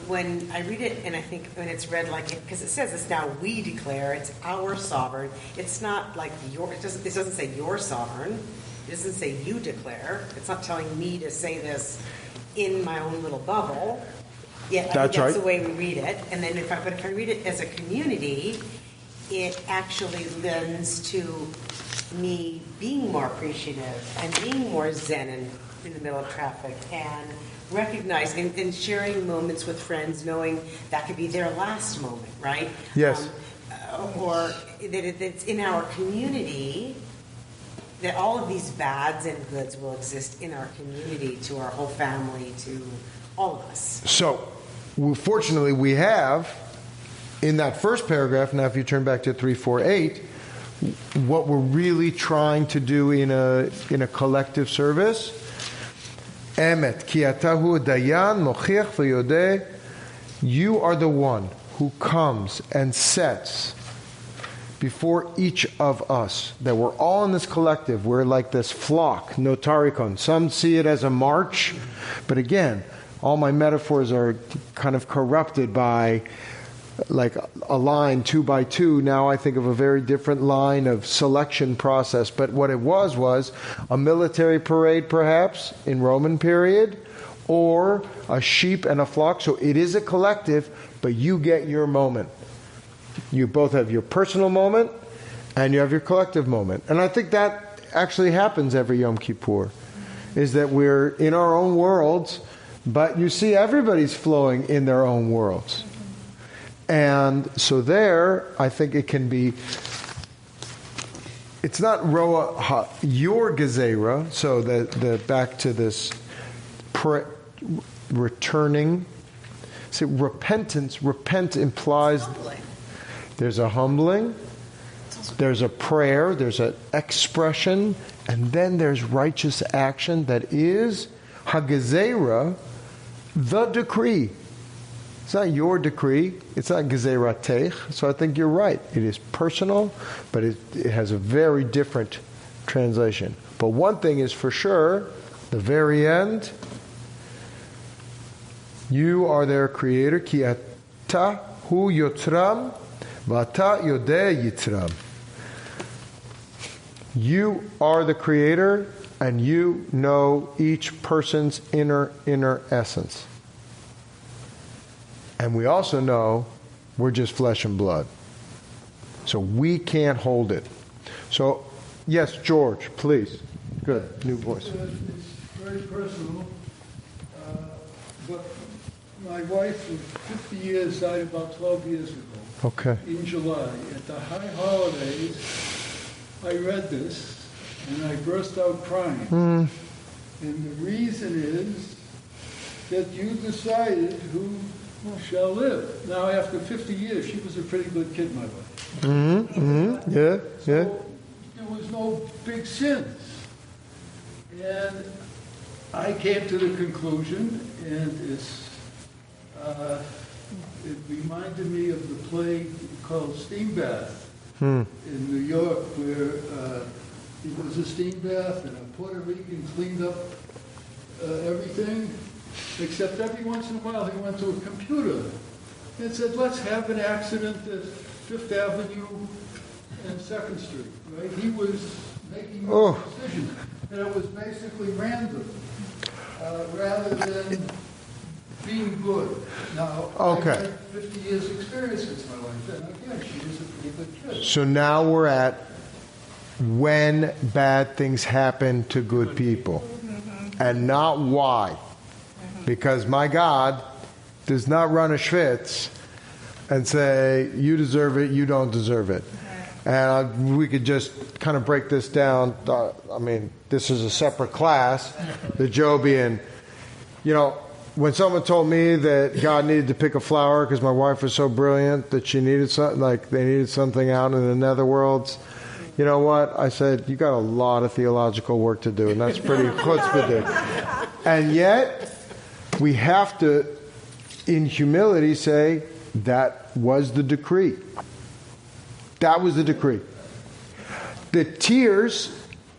When I read it, and I think when it's read like it, because it says it's now we declare, it's our sovereign. It's not like your. It doesn't say your sovereign. It doesn't say you declare. It's not telling me to say this in my own little bubble. Yeah, that's the way we read it. And then if I read it as a community, it actually lends to me being more appreciative and being more zen in the middle of traffic and recognizing and sharing moments with friends, knowing that could be their last moment, right? Yes. Or that it's in our community that all of these bads and goods will exist in our community, to our whole family, to all of us. So, fortunately, we have, in that first paragraph, now if you turn back to 348, what we're really trying to do in a collective service. Emet, ki atahu dayan mochiach v'yodeh. You are the one who comes and sets before each of us that we're all in this collective. We're like this flock, notarikon. Some see it as a march, but again, all my metaphors are kind of corrupted by like a line 2 by 2. Now I think of a very different line of selection process. But what it was a military parade perhaps in Roman period, or a sheep and a flock. So it is a collective, but you get your moment. You both have your personal moment and you have your collective moment. And I think that actually happens every Yom Kippur, is that we're in our own worlds, but you see everybody's flowing in their own worlds. And so there, I think it can be, it's not roa your gezerah, so the back to this returning. See, repent implies there's a humbling, there's a prayer, there's an expression, and then there's righteous action that is hagezerah, the decree. It's not your decree. It's not gezeratech. So I think you're right. It is personal, but it has a very different translation. But one thing is for sure, the very end, you are their creator. Ki ata hu yotram v'ata yodeh yitram. You are the creator, and you know each person's inner essence. And we also know we're just flesh and blood. So we can't hold it. So, yes, George, please. Good, new voice. It's very personal. But my wife of 50 years died about 12 years ago. Okay. In July. At the high holidays, I read this, and I burst out crying. And the reason is that you decided who shall live. Now, after 50 years, she was a pretty good kid, my wife. Yeah. So there was no big sins. And I came to the conclusion, and it reminded me of the play called Steam Bath in New York, where it was a steam bath, and a Puerto Rican cleaned up everything. Except every once in a while he went to a computer and said, let's have an accident at Fifth Avenue and 2nd Street, right? He was making decisions. And it was basically random, rather than being good. Now, I had 50 years experience with my wife, and again, she was a pretty good kid. So now we're at when bad things happen to good people, and not why. Because my God does not run a schwitz and say, you deserve it, you don't deserve it. And we could just kind of break this down. I mean, this is a separate class, the Jobian. You know, when someone told me that God needed to pick a flower because my wife was so brilliant that she needed something, like they needed something out in the netherworlds, you know what? I said, you got a lot of theological work to do, and that's pretty chutzpah. And yet, we have to, in humility, say, that was the decree. That was the decree. The tears,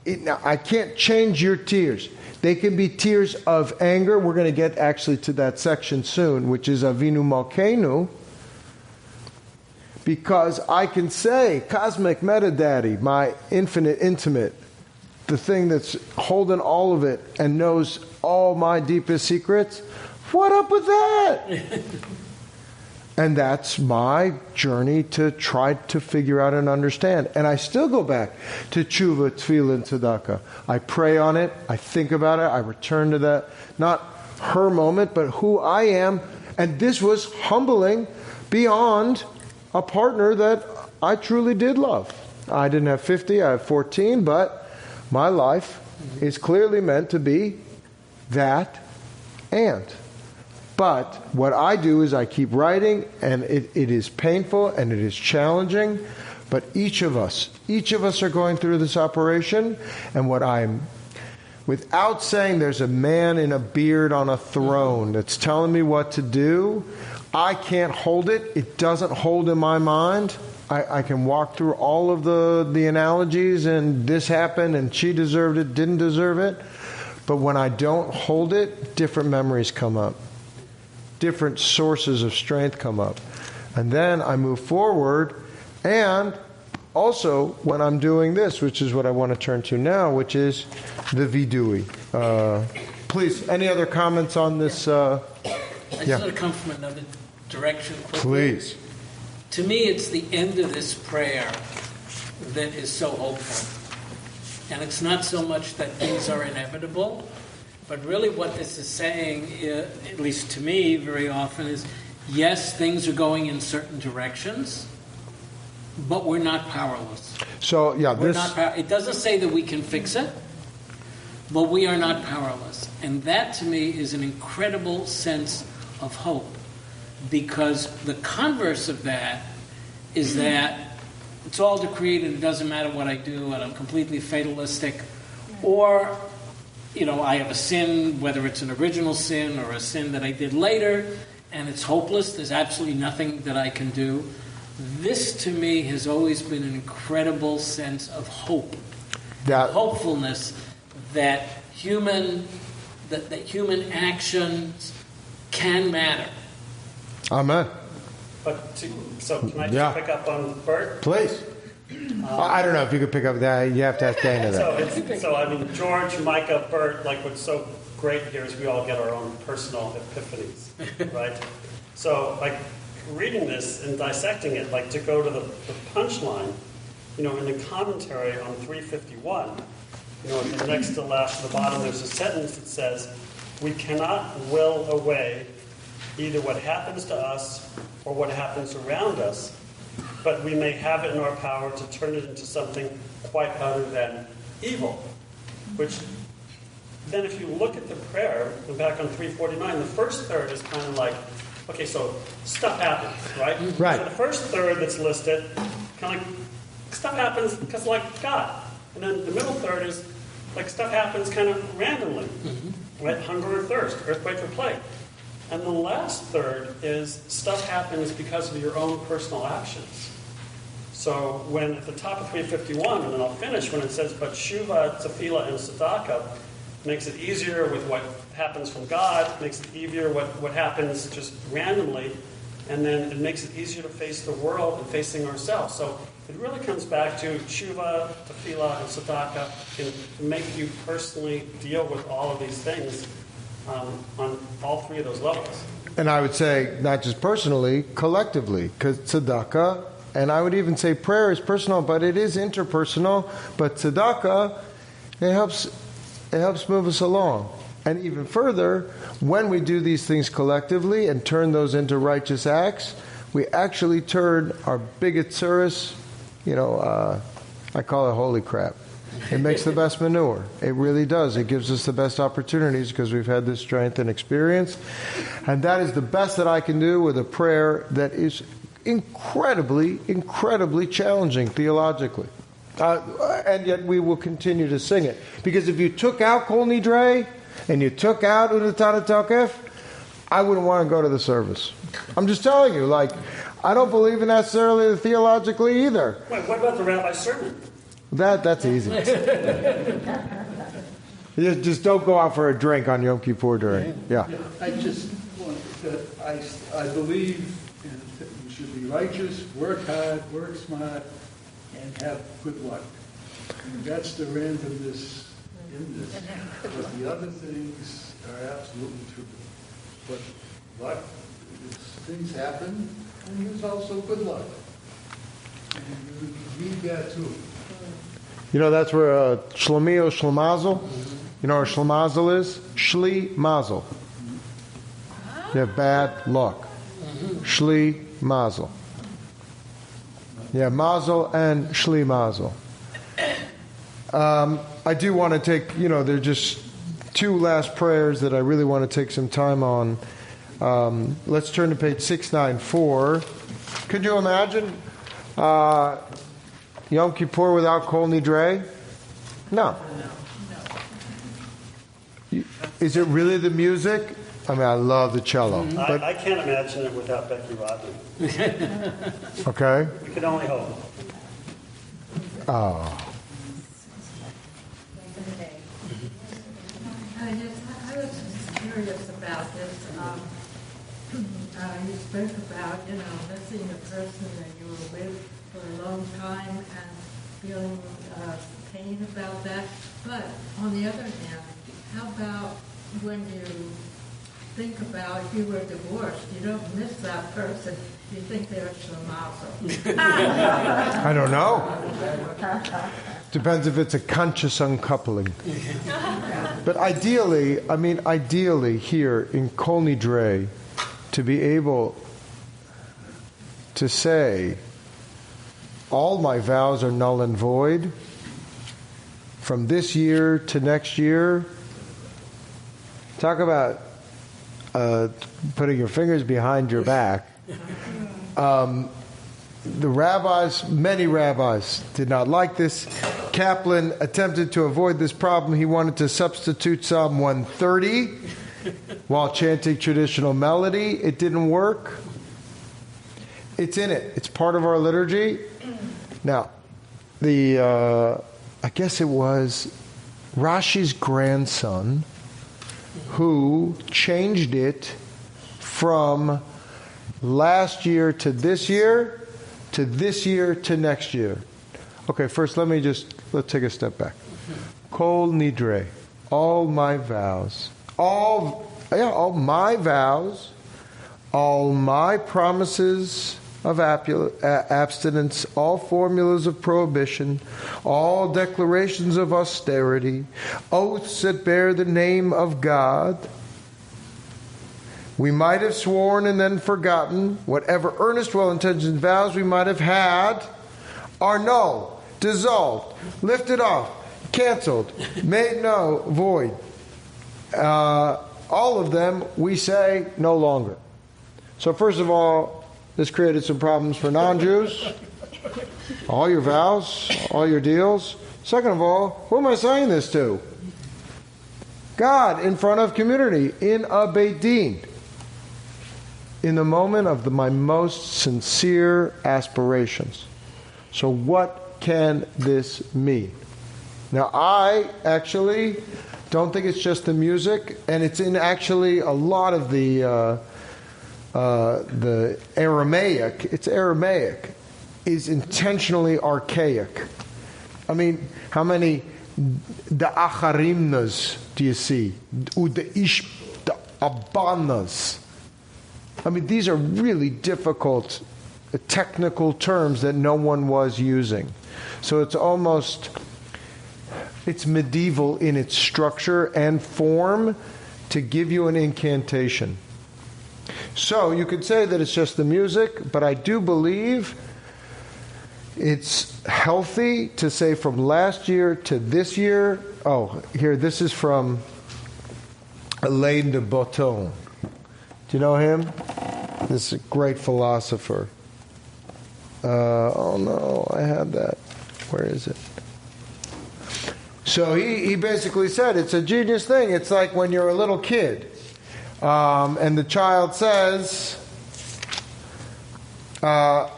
now I can't change your tears. They can be tears of anger. We're going to get actually to that section soon, which is Avinu Malkeinu. Because I can say, cosmic metadaddy, my infinite intimate, the thing that's holding all of it and knows all my deepest secrets, what up with that? And that's my journey to try to figure out and understand. And I still go back to tshuva, tefillah, and tzedakah. I pray on it. I think about it. I return to that. Not her moment, but who I am. And this was humbling beyond a partner that I truly did love. I didn't have 50, I have 14, but my life is clearly meant to be that and. But what I do is I keep writing, and it is painful and it is challenging, but each of us are going through this operation, and what I'm, without saying there's a man in a beard on a throne that's telling me what to do, I can't hold it. It doesn't hold in my mind. I can walk through all of the analogies, and this happened, and she deserved it, didn't deserve it. But when I don't hold it, different memories come up. Different sources of strength come up. And then I move forward, and also when I'm doing this, which is what I want to turn to now, which is the vidui. Please, any other comments on this? I just want to come from another direction quickly. Please. To me, it's the end of this prayer that is so hopeful. And it's not so much that things are inevitable, but really what this is saying, at least to me very often, is yes, things are going in certain directions, but we're not powerless. So, yeah, it doesn't say that we can fix it, but we are not powerless. And that, to me, is an incredible sense of hope, because the converse of that is that it's all decreed and it doesn't matter what I do and I'm completely fatalistic, or I have a sin, whether it's an original sin or a sin that I did later, and it's hopeless. There's absolutely nothing that I can do. This, to me, has always been an incredible sense of hope, hopefulness that human actions can matter. Amen. So can I just pick up on Bert? Please. I don't know if you could pick up that. You have to ask Dana that. So George, Micah, Bert, what's so great here is we all get our own personal epiphanies, right? So, reading this and dissecting it, to go to the punchline, in the commentary on 351, at the next to last to the bottom, there's a sentence that says, "We cannot will away either what happens to us or what happens around us, but we may have it in our power to turn it into something quite other than evil." Which, then if you look at the prayer, and back on 349, the first third is kind of okay, so stuff happens, right? Right. So the first third that's listed, kind of stuff happens because God. And then the middle third is stuff happens kind of randomly, right? Hunger or thirst, earthquake or plague. And the last third is stuff happens because of your own personal actions. So when at the top of 351, and then I'll finish, when it says, "But Shuva, Tefillah, and Tzedakah," makes it easier with what happens from God, makes it easier what happens just randomly, and then it makes it easier to face the world and facing ourselves. So it really comes back to Shuva, Tefillah, and Tzedakah can make you personally deal with all of these things on all three of those levels. And I would say, not just personally, collectively, because tzedakah, and I would even say prayer is personal, but it is interpersonal. But tzedakah, it helps move us along. And even further, when we do these things collectively and turn those into righteous acts, we actually turn our bigot tsuris, I call it holy crap. It makes the best manure. It really does. It gives us the best opportunities because we've had this strength and experience. And that is the best that I can do with a prayer that is incredibly, incredibly challenging theologically. And yet we will continue to sing it. Because if you took out Kol Nidre and you took out Unatana Tokef, I wouldn't want to go to the service. I'm just telling you, like, I don't believe in necessarily theologically either. Wait, what about the rabbi's sermon? That's easy. Just don't go out for a drink on Yom Kippur during. Yeah. I just want that I believe you should be righteous, work hard, work smart, and have good luck. And that's the randomness in this. But the other things are absolutely true. But luck, things happen, and there's also good luck. And you need that too. You know, that's where Shlomi or Shlomazel, you know what Shlomazel is? Shli Mazel. You have bad luck. Shli Mazel. Yeah, Mazel and Shli Mazel. I do want to take, there are just two last prayers that I really want to take some time on. Let's turn to page 694. Could you imagine Yom Kippur without Kol Nidre? No. Is it really the music? I mean, I love the cello. But I can't imagine it without Becky Rodman. Okay. We can only hope. Oh. I was just curious about this. You spoke about, missing the person that you were with for a long time and feeling pain about that. But on the other hand, how about when you think about if you were divorced, you don't miss that person, you think they're shlomazel. I don't know. Depends if it's a conscious uncoupling. But ideally here in Kol Nidre, to be able to say, all my vows are null and void, from this year to next year. Talk about putting your fingers behind your back. The rabbis, many rabbis, did not like this. Kaplan attempted to avoid this problem. He wanted to substitute Psalm 130 while chanting traditional melody. It didn't work. It's in it. It's part of our liturgy. Now, I guess it was Rashi's grandson who changed it from last year to this year to next year. Okay, first let's take a step back. Kol Nidre, all my vows, all my vows, all my promises of abstinence, all formulas of prohibition, all declarations of austerity, oaths that bear the name of God. We might have sworn and then forgotten. Whatever earnest, well-intentioned vows we might have had are null, dissolved, lifted off, canceled, made void. All of them, we say, no longer. So first of all, this created some problems for non-Jews. All your vows, all your deals. Second of all, who am I saying this to? God, in front of community, in a Beit Din. In the moment of my most sincere aspirations. So what can this mean? Now, I actually don't think it's just the music, and it's in actually a lot of the Aramaic. It's Aramaic is intentionally archaic. I mean, how many the acharimnas do you see? The abanas. I mean, these are really difficult technical terms that no one was using. So it's medieval in its structure and form to give you an incantation. So you could say that it's just the music, but I do believe it's healthy to say from last year to this year. Oh, here, this is from Alain de Botton. Do you know him? This is a great philosopher. Oh no, I had that. Where is it? So he basically said it's a genius thing. It's like when you're a little kid. And the child says, I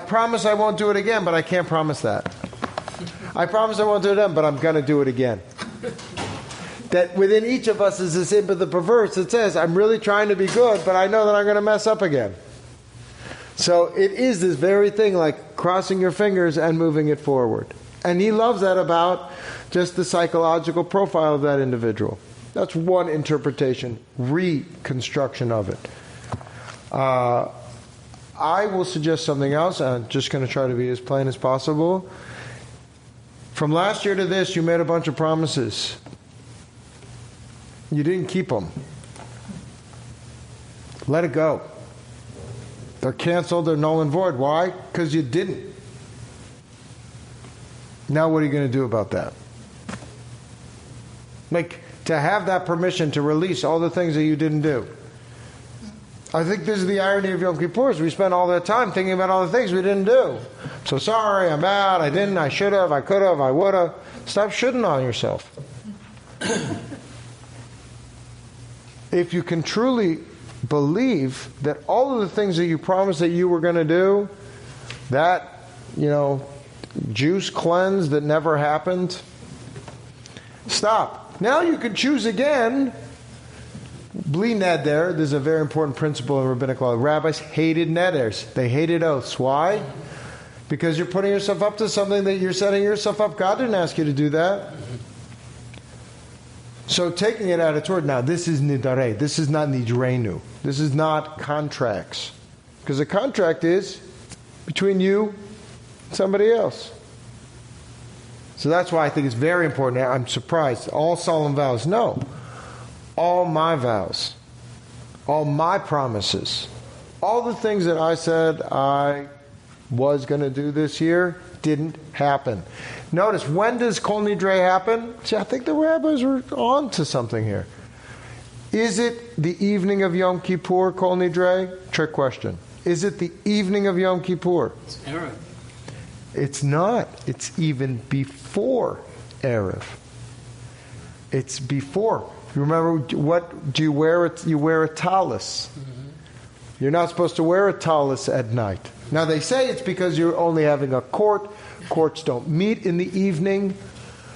promise I won't do it again, but I can't promise that. I promise I won't do it again, but I'm going to do it again. That within each of us is this imp of the perverse that says, I'm really trying to be good, but I know that I'm going to mess up again. So it is this very thing, like crossing your fingers and moving it forward. And he loves that about just the psychological profile of that individual. That's one interpretation, reconstruction of it. I will suggest something else. I'm just going to try to be as plain as possible. From last year to this, you made a bunch of promises. You didn't keep them. Let it go. They're canceled, they're null and void. Why? Because you didn't. Now what are you going to do about that? Like, to have that permission to release all the things that you didn't do. I think this is the irony of Yom Kippur. We spend all that time thinking about all the things we didn't do. I'm so sorry, I'm bad, I didn't, I should have, I could have, I would have. Stop shoulding on yourself. If you can truly believe that all of the things that you promised that you were going to do, that, juice cleanse that never happened, stop. Now you can choose again. Bli neder, there's a very important principle in rabbinic law. Rabbis hated neders. They hated oaths. Why? Because you're putting yourself up to something that you're setting yourself up. God didn't ask you to do that. So taking it at its word, now this is nidare. This is not nidreinu. This is not contracts. Because a contract is between you and somebody else. So that's why I think it's very important. I'm surprised. All solemn vows. No. All my vows. All my promises. All the things that I said I was going to do this year didn't happen. Notice, when does Kol Nidre happen? See, I think the rabbis were on to something here. Is it the evening of Yom Kippur, Kol Nidre? Trick question. Is it the evening of Yom Kippur? It's Erev. It's not. It's even before Erev. It's before. You remember, what do you wear? You wear a tallis. Mm-hmm. You're not supposed to wear a tallis at night. Now they say it's because you're only having a court. Courts don't meet in the evening.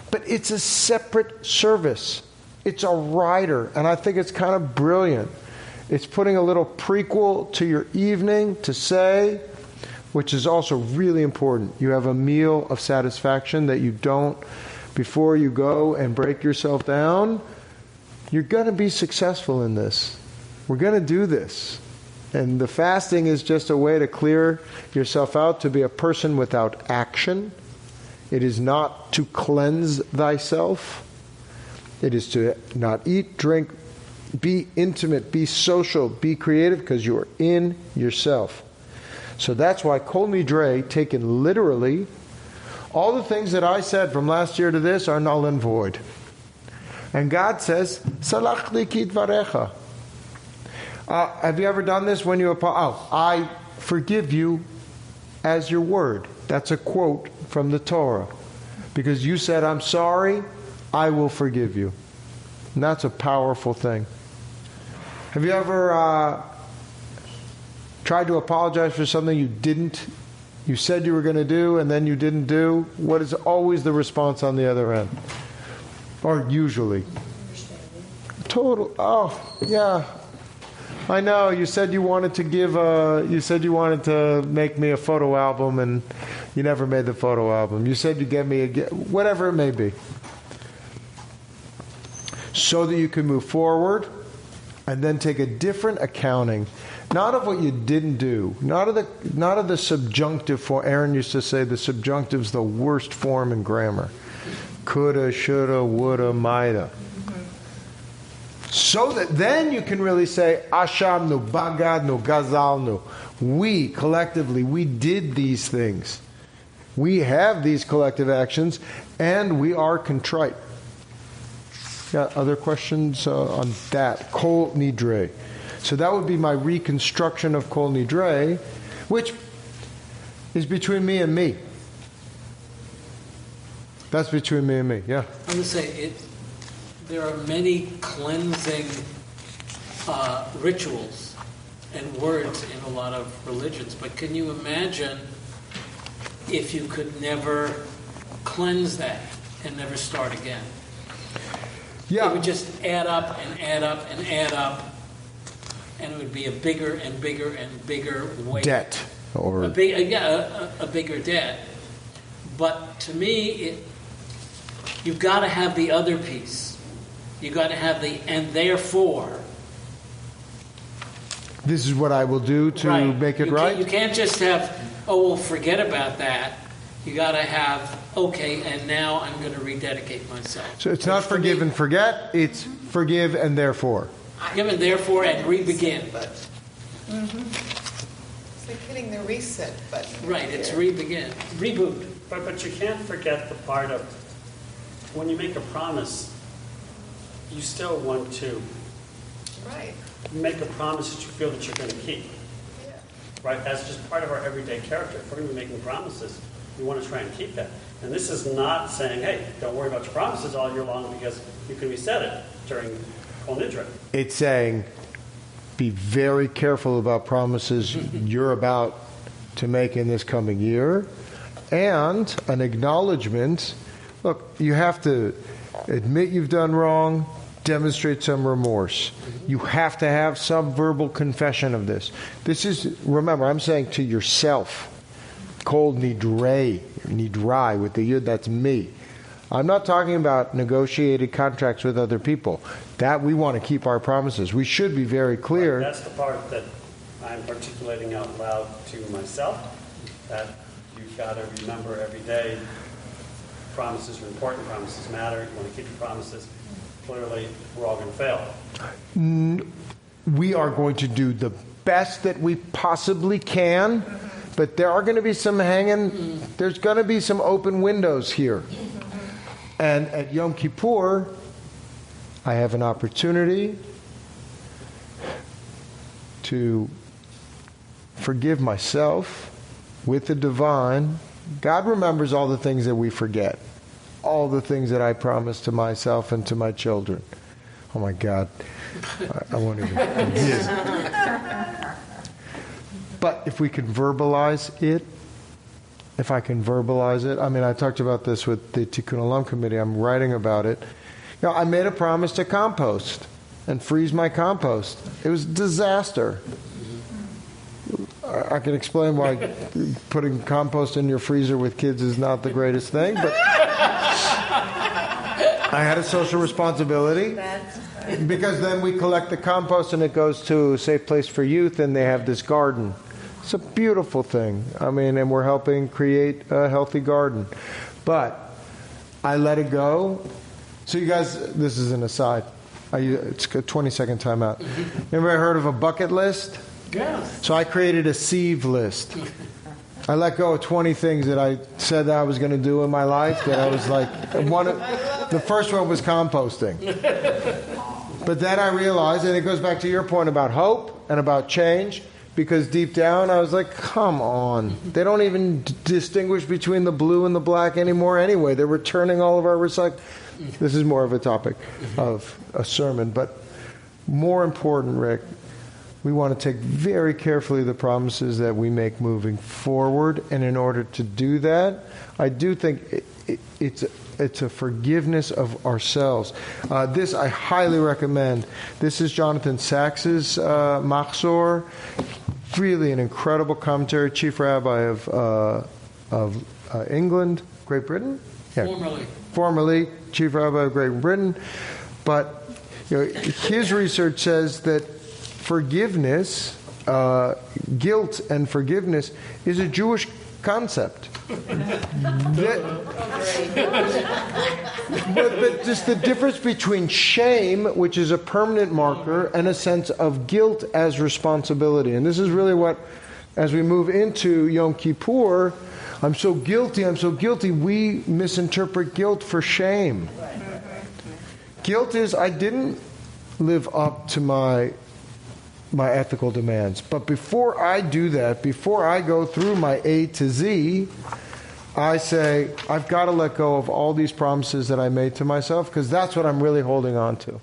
But it's a separate service. It's a rider. And I think it's kind of brilliant. It's putting a little prequel to your evening to say, which is also really important, you have a meal of satisfaction that you don't, before you go and break yourself down, you're going to be successful in this. We're going to do this. And the fasting is just a way to clear yourself out, to be a person without action. It is not to cleanse thyself. It is to not eat, drink, be intimate, be social, be creative, because you are in yourself. So that's why Kol Nidre, taken literally, all the things that I said from last year to this are null and void. And God says, Salach li kidvarecha. Have you ever done this when you I forgive you as your word. That's a quote from the Torah. Because you said, I'm sorry, I will forgive you. And that's a powerful thing. Have you ever tried to apologize for something you said you were going to do, and then you didn't do? What is always the response on the other end? Or usually? Total, yeah. I know, you said you wanted to make me a photo album, and you never made the photo album. You said you'd get me whatever it may be. So that you can move forward and then take a different accounting, not of what you didn't do, not of the subjunctive form. Aaron used to say the subjunctive is the worst form in grammar. Coulda, shoulda, woulda, mighta. So that then you can really say, Ashamnu, Bagadnu, Gazalnu. We, collectively, we did these things. We have these collective actions, and we are contrite. Got other questions on that? Kol Nidre. So that would be my reconstruction of Kol Nidre, which is between me and me. That's between me and me, yeah. I'm going to say, there are many cleansing rituals and words in a lot of religions. But can you imagine if you could never cleanse that and never start again? Yeah. It would just add up and add up and add up, and it would be a bigger and bigger and bigger weight. Debt. Or A bigger debt. But to me, you've got to have the other piece. You've got to have the and therefore. This is what I will do to make it right? You can't just have, well, forget about that. You got to have, okay, and now I'm going to rededicate myself. So it's not forgive and forget, it's forgive and therefore. Forgive and therefore and re-begin. It's like hitting the reset button. Right, it's re-begin, reboot. But you can't forget the part of when you make a promise, you still want to Right. make a promise that you feel that you're going to keep. Yeah. Right? That's just part of our everyday character. If we're going to be making promises, we want to try and keep that. And this is not saying, hey, don't worry about your promises all year long because you can reset it during Kol Nidra. It's saying be very careful about promises you're about to make in this coming year, and an acknowledgement. Look, you have to admit you've done wrong, demonstrate some remorse. You have to have some verbal confession of this. This is, remember, I'm saying to yourself, Kol Nidrai, with the yud, that's me. I'm not talking about negotiated contracts with other people. That we want to keep our promises. We should be very clear. Right, that's the part that I'm articulating out loud to myself, that you've got to remember every day promises are important, promises matter, you want to keep your promises. Clearly, we're all going to fail. We are going to do the best that we possibly can, but there are going to be some there's going to be some open windows here. And at Yom Kippur, I have an opportunity to forgive myself with the divine. God remembers all the things that we forget, all the things that I promised to myself and to my children. Oh my God, I won't even begin. But if we can verbalize it, if I can verbalize it, I mean, I talked about this with the Tikkun Olam committee. I'm writing about it. You know, I made a promise to compost and freeze my compost. It was a disaster. I can explain why putting compost in your freezer with kids is not the greatest thing, but I had a social responsibility, because then we collect the compost and it goes to a safe place for youth, and they have this garden. It's a beautiful thing. I mean, and we're helping create a healthy garden. But I let it go. So you guys, this is an aside. It's a 20-second timeout. Anybody heard of a bucket list? Yeah. So I created a sieve list. I let go of 20 things that I said that I was going to do in my life that I was like, the first one was composting. But then I realized, and it goes back to your point about hope and about change, because deep down I was like, come on. They don't even distinguish between the blue and the black anymore anyway. They're returning all of our recycling. This is more of a topic of a sermon. But more important, Rick, we want to take very carefully the promises that we make moving forward. And in order to do that, I do think it's a forgiveness of ourselves. This I highly recommend. This is Jonathan Sacks's Machzor. Really an incredible commentary. Chief Rabbi of England, Great Britain? Yeah. Formerly Chief Rabbi of Great Britain. But his research says that forgiveness, guilt and forgiveness is a Jewish concept. But just the difference between shame, which is a permanent marker, and a sense of guilt as responsibility. And this is really what, as we move into Yom Kippur, I'm so guilty, we misinterpret guilt for shame. Guilt is, I didn't live up to my ethical demands. But before I do that, before I go through my A to Z, I say, I've got to let go of all these promises that I made to myself, because that's what I'm really holding on to.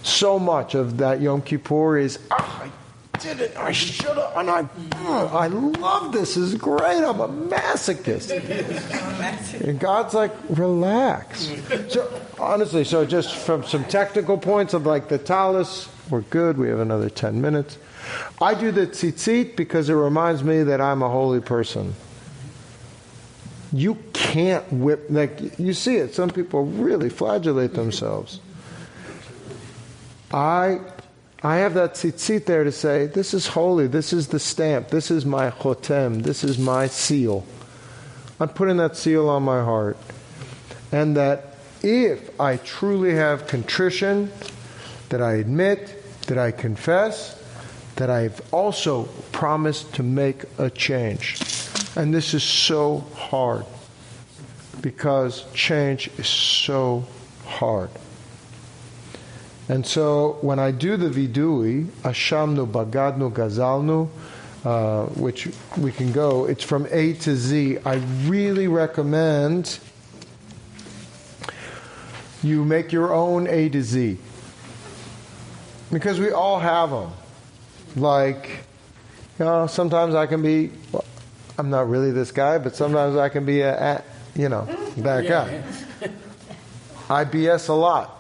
So much of that Yom Kippur is, I did it, I should have, and I love this, this is great, I'm a masochist. And God's like, relax. So honestly, so just from some technical points of like the talis, we're good, we have another 10 minutes. I do the tzitzit because it reminds me that I'm a holy person. You can't whip, like you see it, some people really flagellate themselves. I have that tzitzit there to say, this is holy, this is the stamp, this is my chotem, this is my seal. I'm putting that seal on my heart. And that if I truly have contrition, that I admit, that I confess, that I've also promised to make a change. And this is so hard, because change is so hard. And so when I do the vidui, Ashamnu, Bagadnu, Gazalnu, which we can go, it's from A to Z. I really recommend you make your own A to Z. Because we all have them. Like, sometimes I can be, well, I'm not really this guy, but sometimes I can be that guy. I BS a lot.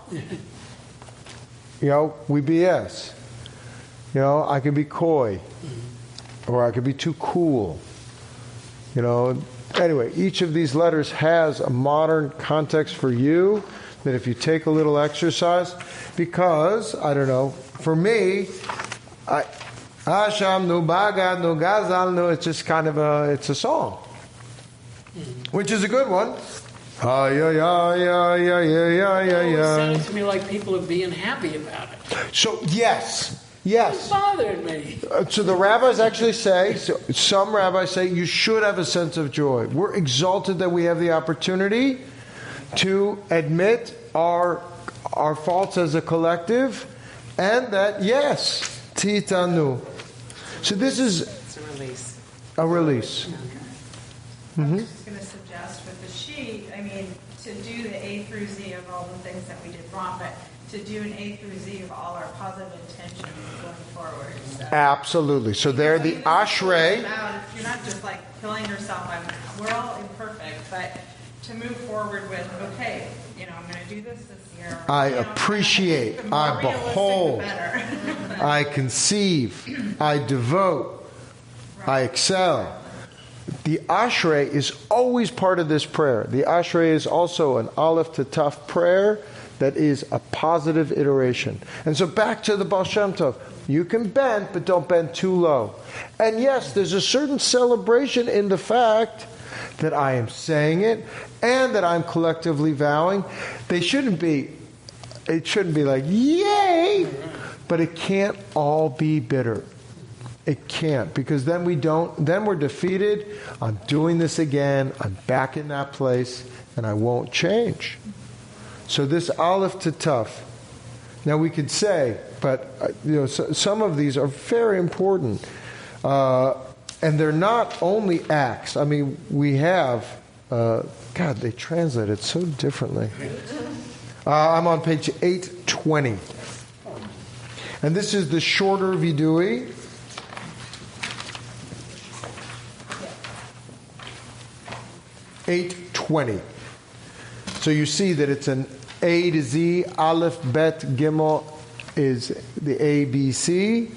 We BS. I could be coy. Or I could be too cool. Anyway, each of these letters has a modern context for you, that if you take a little exercise, because, I don't know, for me, Hashamnu, Bagadnu, Gazalnu, it's just kind of it's a song. Which is a good one. It sounds to me like people are being happy about it. So, yes. It bothered me. So the rabbis actually say, some rabbis say, you should have a sense of joy. We're exalted that we have the opportunity to admit our faults as a collective, and that, yes, titanu. So this is It's a release. a release. I was just going to suggest with the sheet, to do the A through Z of all the things that we did wrong, but to do an A through Z of all our positive intentions going forward. So. Absolutely. So there, the ashrei. You're not just like killing yourself. We're all imperfect, but to move forward with, okay, I'm going to do this year. I appreciate, I behold, I conceive, I devote, I excel. The ashrei is always part of this prayer. The ashrei is also an aleph to taf prayer that is a positive iteration. And so back to the Baal Shem Tov. You can bend, but don't bend too low. And yes, there's a certain celebration in the fact that I am saying it and that I'm collectively vowing. It shouldn't be like, yay! But it can't all be bitter. It can't, because then we're defeated. I'm doing this again. I'm back in that place, and I won't change. So this aleph to taf. Now we could say, but some of these are very important, and they're not only acts. We have, God, they translate it so differently. I'm on page 820, and this is the shorter vidui. $8.20. So you see that it's an A to Z. Aleph, Bet, Gimel is the A, B, C.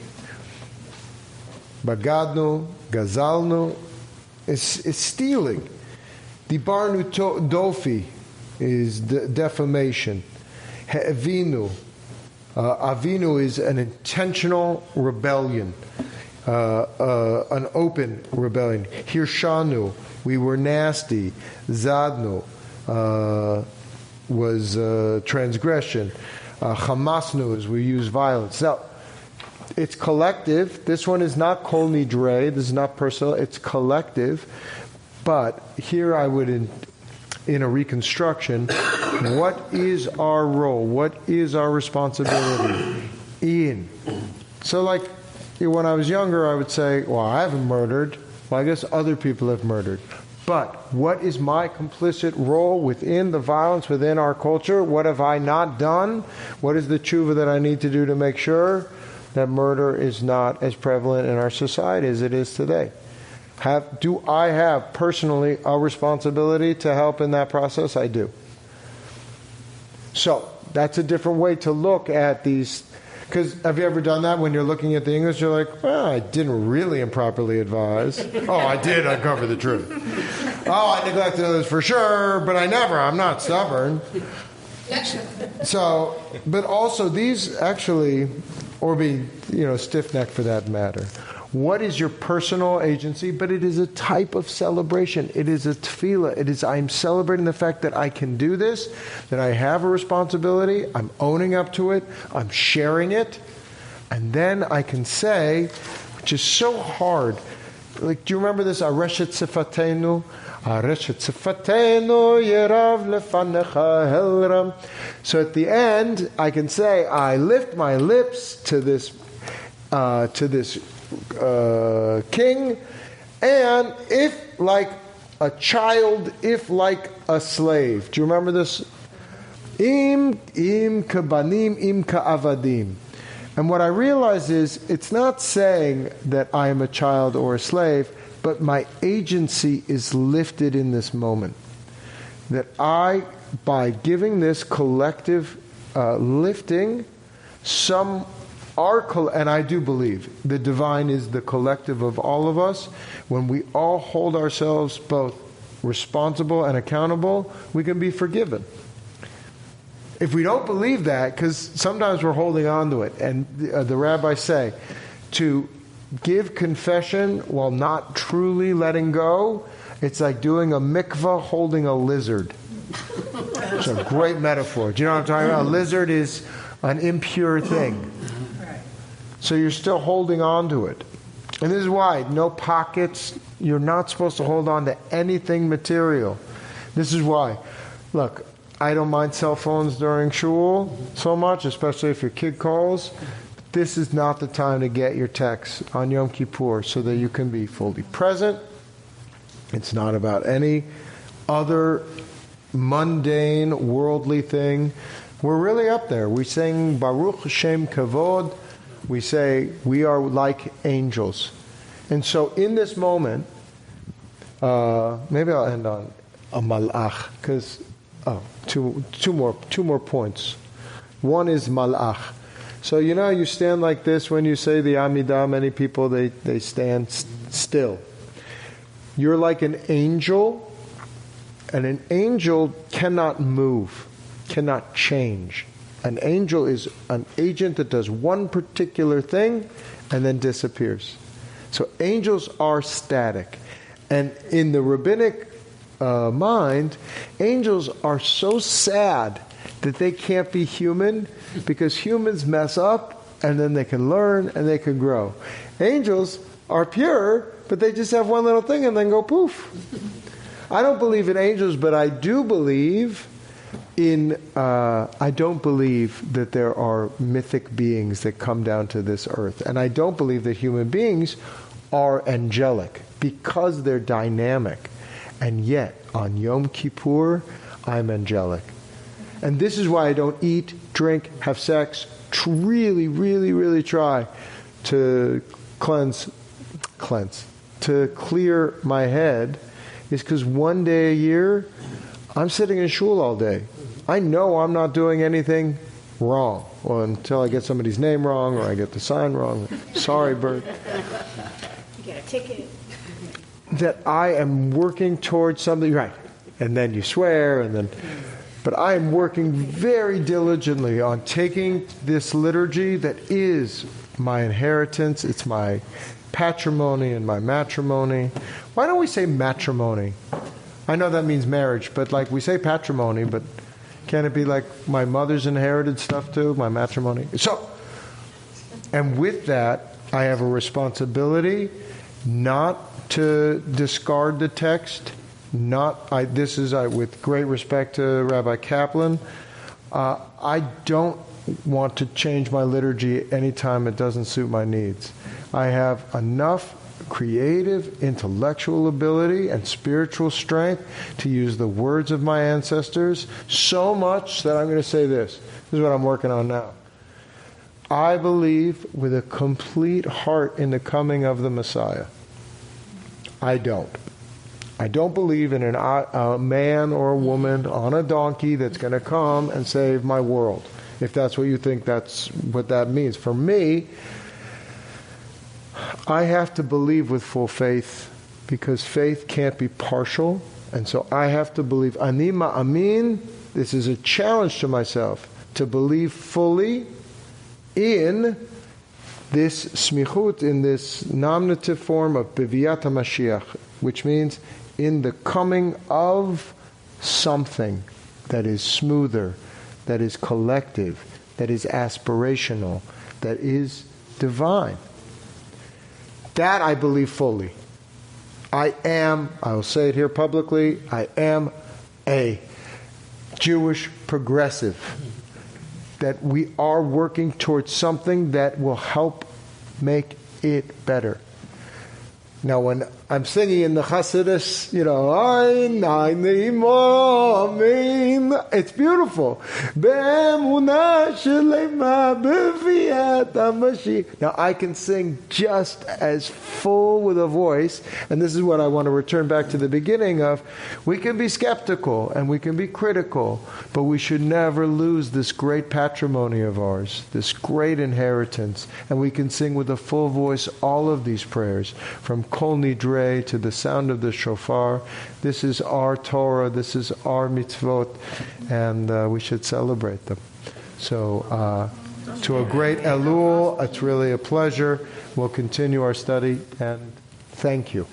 Bagadnu, Gazalnu is stealing. Dibarnu Dofi is defamation. Avinu. Avinu is an intentional rebellion. An open rebellion. Hirshanu, we were nasty. Zadnu was transgression. Hamasnu is we use violence. Now, it's collective. This one is not kol nidre. This is not personal. It's collective. But here I would, in a reconstruction, what is our role? What is our responsibility in? So like, when I was younger, I would say, well, I haven't murdered. Well, I guess other people have murdered. But what is my complicit role within the violence within our culture? What have I not done? What is the tshuva that I need to do to make sure that murder is not as prevalent in our society as it is today? Do I have personally a responsibility to help in that process? I do. So that's a different way to look at these. Because have you ever done that when you're looking at the English? You're like, well, I didn't really improperly advise. Oh, I did uncover the truth. Oh, I neglected others for sure, but I'm not stubborn. So, but also these actually, or being, stiff-necked for that matter. What is your personal agency? But it is a type of celebration. It is a tefillah. I'm celebrating the fact that I can do this, that I have a responsibility. I'm owning up to it. I'm sharing it. And then I can say, which is so hard. Like, do you remember this? Areshet Sifatenu? Areshet Sifatenu Yerav Lefanecha Helram. So at the end, I can say, I lift my lips to this king, and if like a child, if like a slave. Do you remember this? Im kabanim, im ka'avadim. And what I realize is, it's not saying that I am a child or a slave, but my agency is lifted in this moment. That I, by giving this collective lifting, and I do believe the divine is the collective of all of us. When we all hold ourselves both responsible and accountable, we can be forgiven. If we don't believe that, because sometimes we're holding on to it, and the rabbis say, to give confession while not truly letting go, it's like doing a mikvah holding a lizard. It's a great metaphor. Do you know what I'm talking about? A lizard is an impure thing. So you're still holding on to it. And this is why, no pockets, you're not supposed to hold on to anything material. This is why. Look, I don't mind cell phones during shul so much, especially if your kid calls. This is not the time to get your texts on Yom Kippur so that you can be fully present. It's not about any other mundane, worldly thing. We're really up there. We sing Baruch Hashem Kavod. We say we are like angels. And so in this moment, maybe I'll end on a malach, because two more points. One is malach. So you stand like this when you say the Amidah. Many people they stand still. You're like an angel, and an angel cannot move, cannot change. An angel is an agent that does one particular thing and then disappears. So angels are static. And in the rabbinic mind, angels are so sad that they can't be human, because humans mess up and then they can learn and they can grow. Angels are pure, but they just have one little thing and then go poof. I don't believe in angels, but I do believe I don't believe that there are mythic beings that come down to this earth. And I don't believe that human beings are angelic, because they're dynamic. And yet, on Yom Kippur, I'm angelic. And this is why I don't eat, drink, have sex, really, really, really try to to clear my head, is because one day a year, I'm sitting in shul all day. I know I'm not doing anything wrong. Well, until I get somebody's name wrong or I get the sign wrong. Sorry, Bert. You get a ticket. That I am working towards something, right. And then you swear, but I am working very diligently on taking this liturgy that is my inheritance. It's my patrimony and my matrimony. Why don't we say matrimony? I know that means marriage, but like we say patrimony, but can it be like my mother's inherited stuff too, my matrimony? So, and with that, I have a responsibility not to discard the text. This is with great respect to Rabbi Kaplan. I don't want to change my liturgy anytime it doesn't suit my needs. I have enough creative, intellectual ability and spiritual strength to use the words of my ancestors so much that I'm going to say this. This is what I'm working on now. I believe with a complete heart in the coming of the Messiah. I don't. I don't believe in a man or a woman on a donkey that's going to come and save my world. If that's what you think that's what that means. For me, I have to believe with full faith, because faith can't be partial. And so I have to believe. Ani ma'amin, this is a challenge to myself, to believe fully in this smichut, in this nominative form of Biviyat HaMashiach, which means in the coming of something that is smoother, that is collective, that is aspirational, that is divine. That I believe fully. I will say it here publicly, I am a Jewish progressive. That we are working towards something that will help make it better. Now, when I'm singing in the Chassidus, it's beautiful. Now, I can sing just as full with a voice, and this is what I want to return back to the beginning of. We can be skeptical and we can be critical, but we should never lose this great patrimony of ours, this great inheritance, and we can sing with a full voice all of these prayers, from Kol Nidre to the sound of the shofar. This is our Torah, this is our mitzvot, and we should celebrate them. So, to a great Elul, it's really a pleasure. We'll continue our study, and thank you.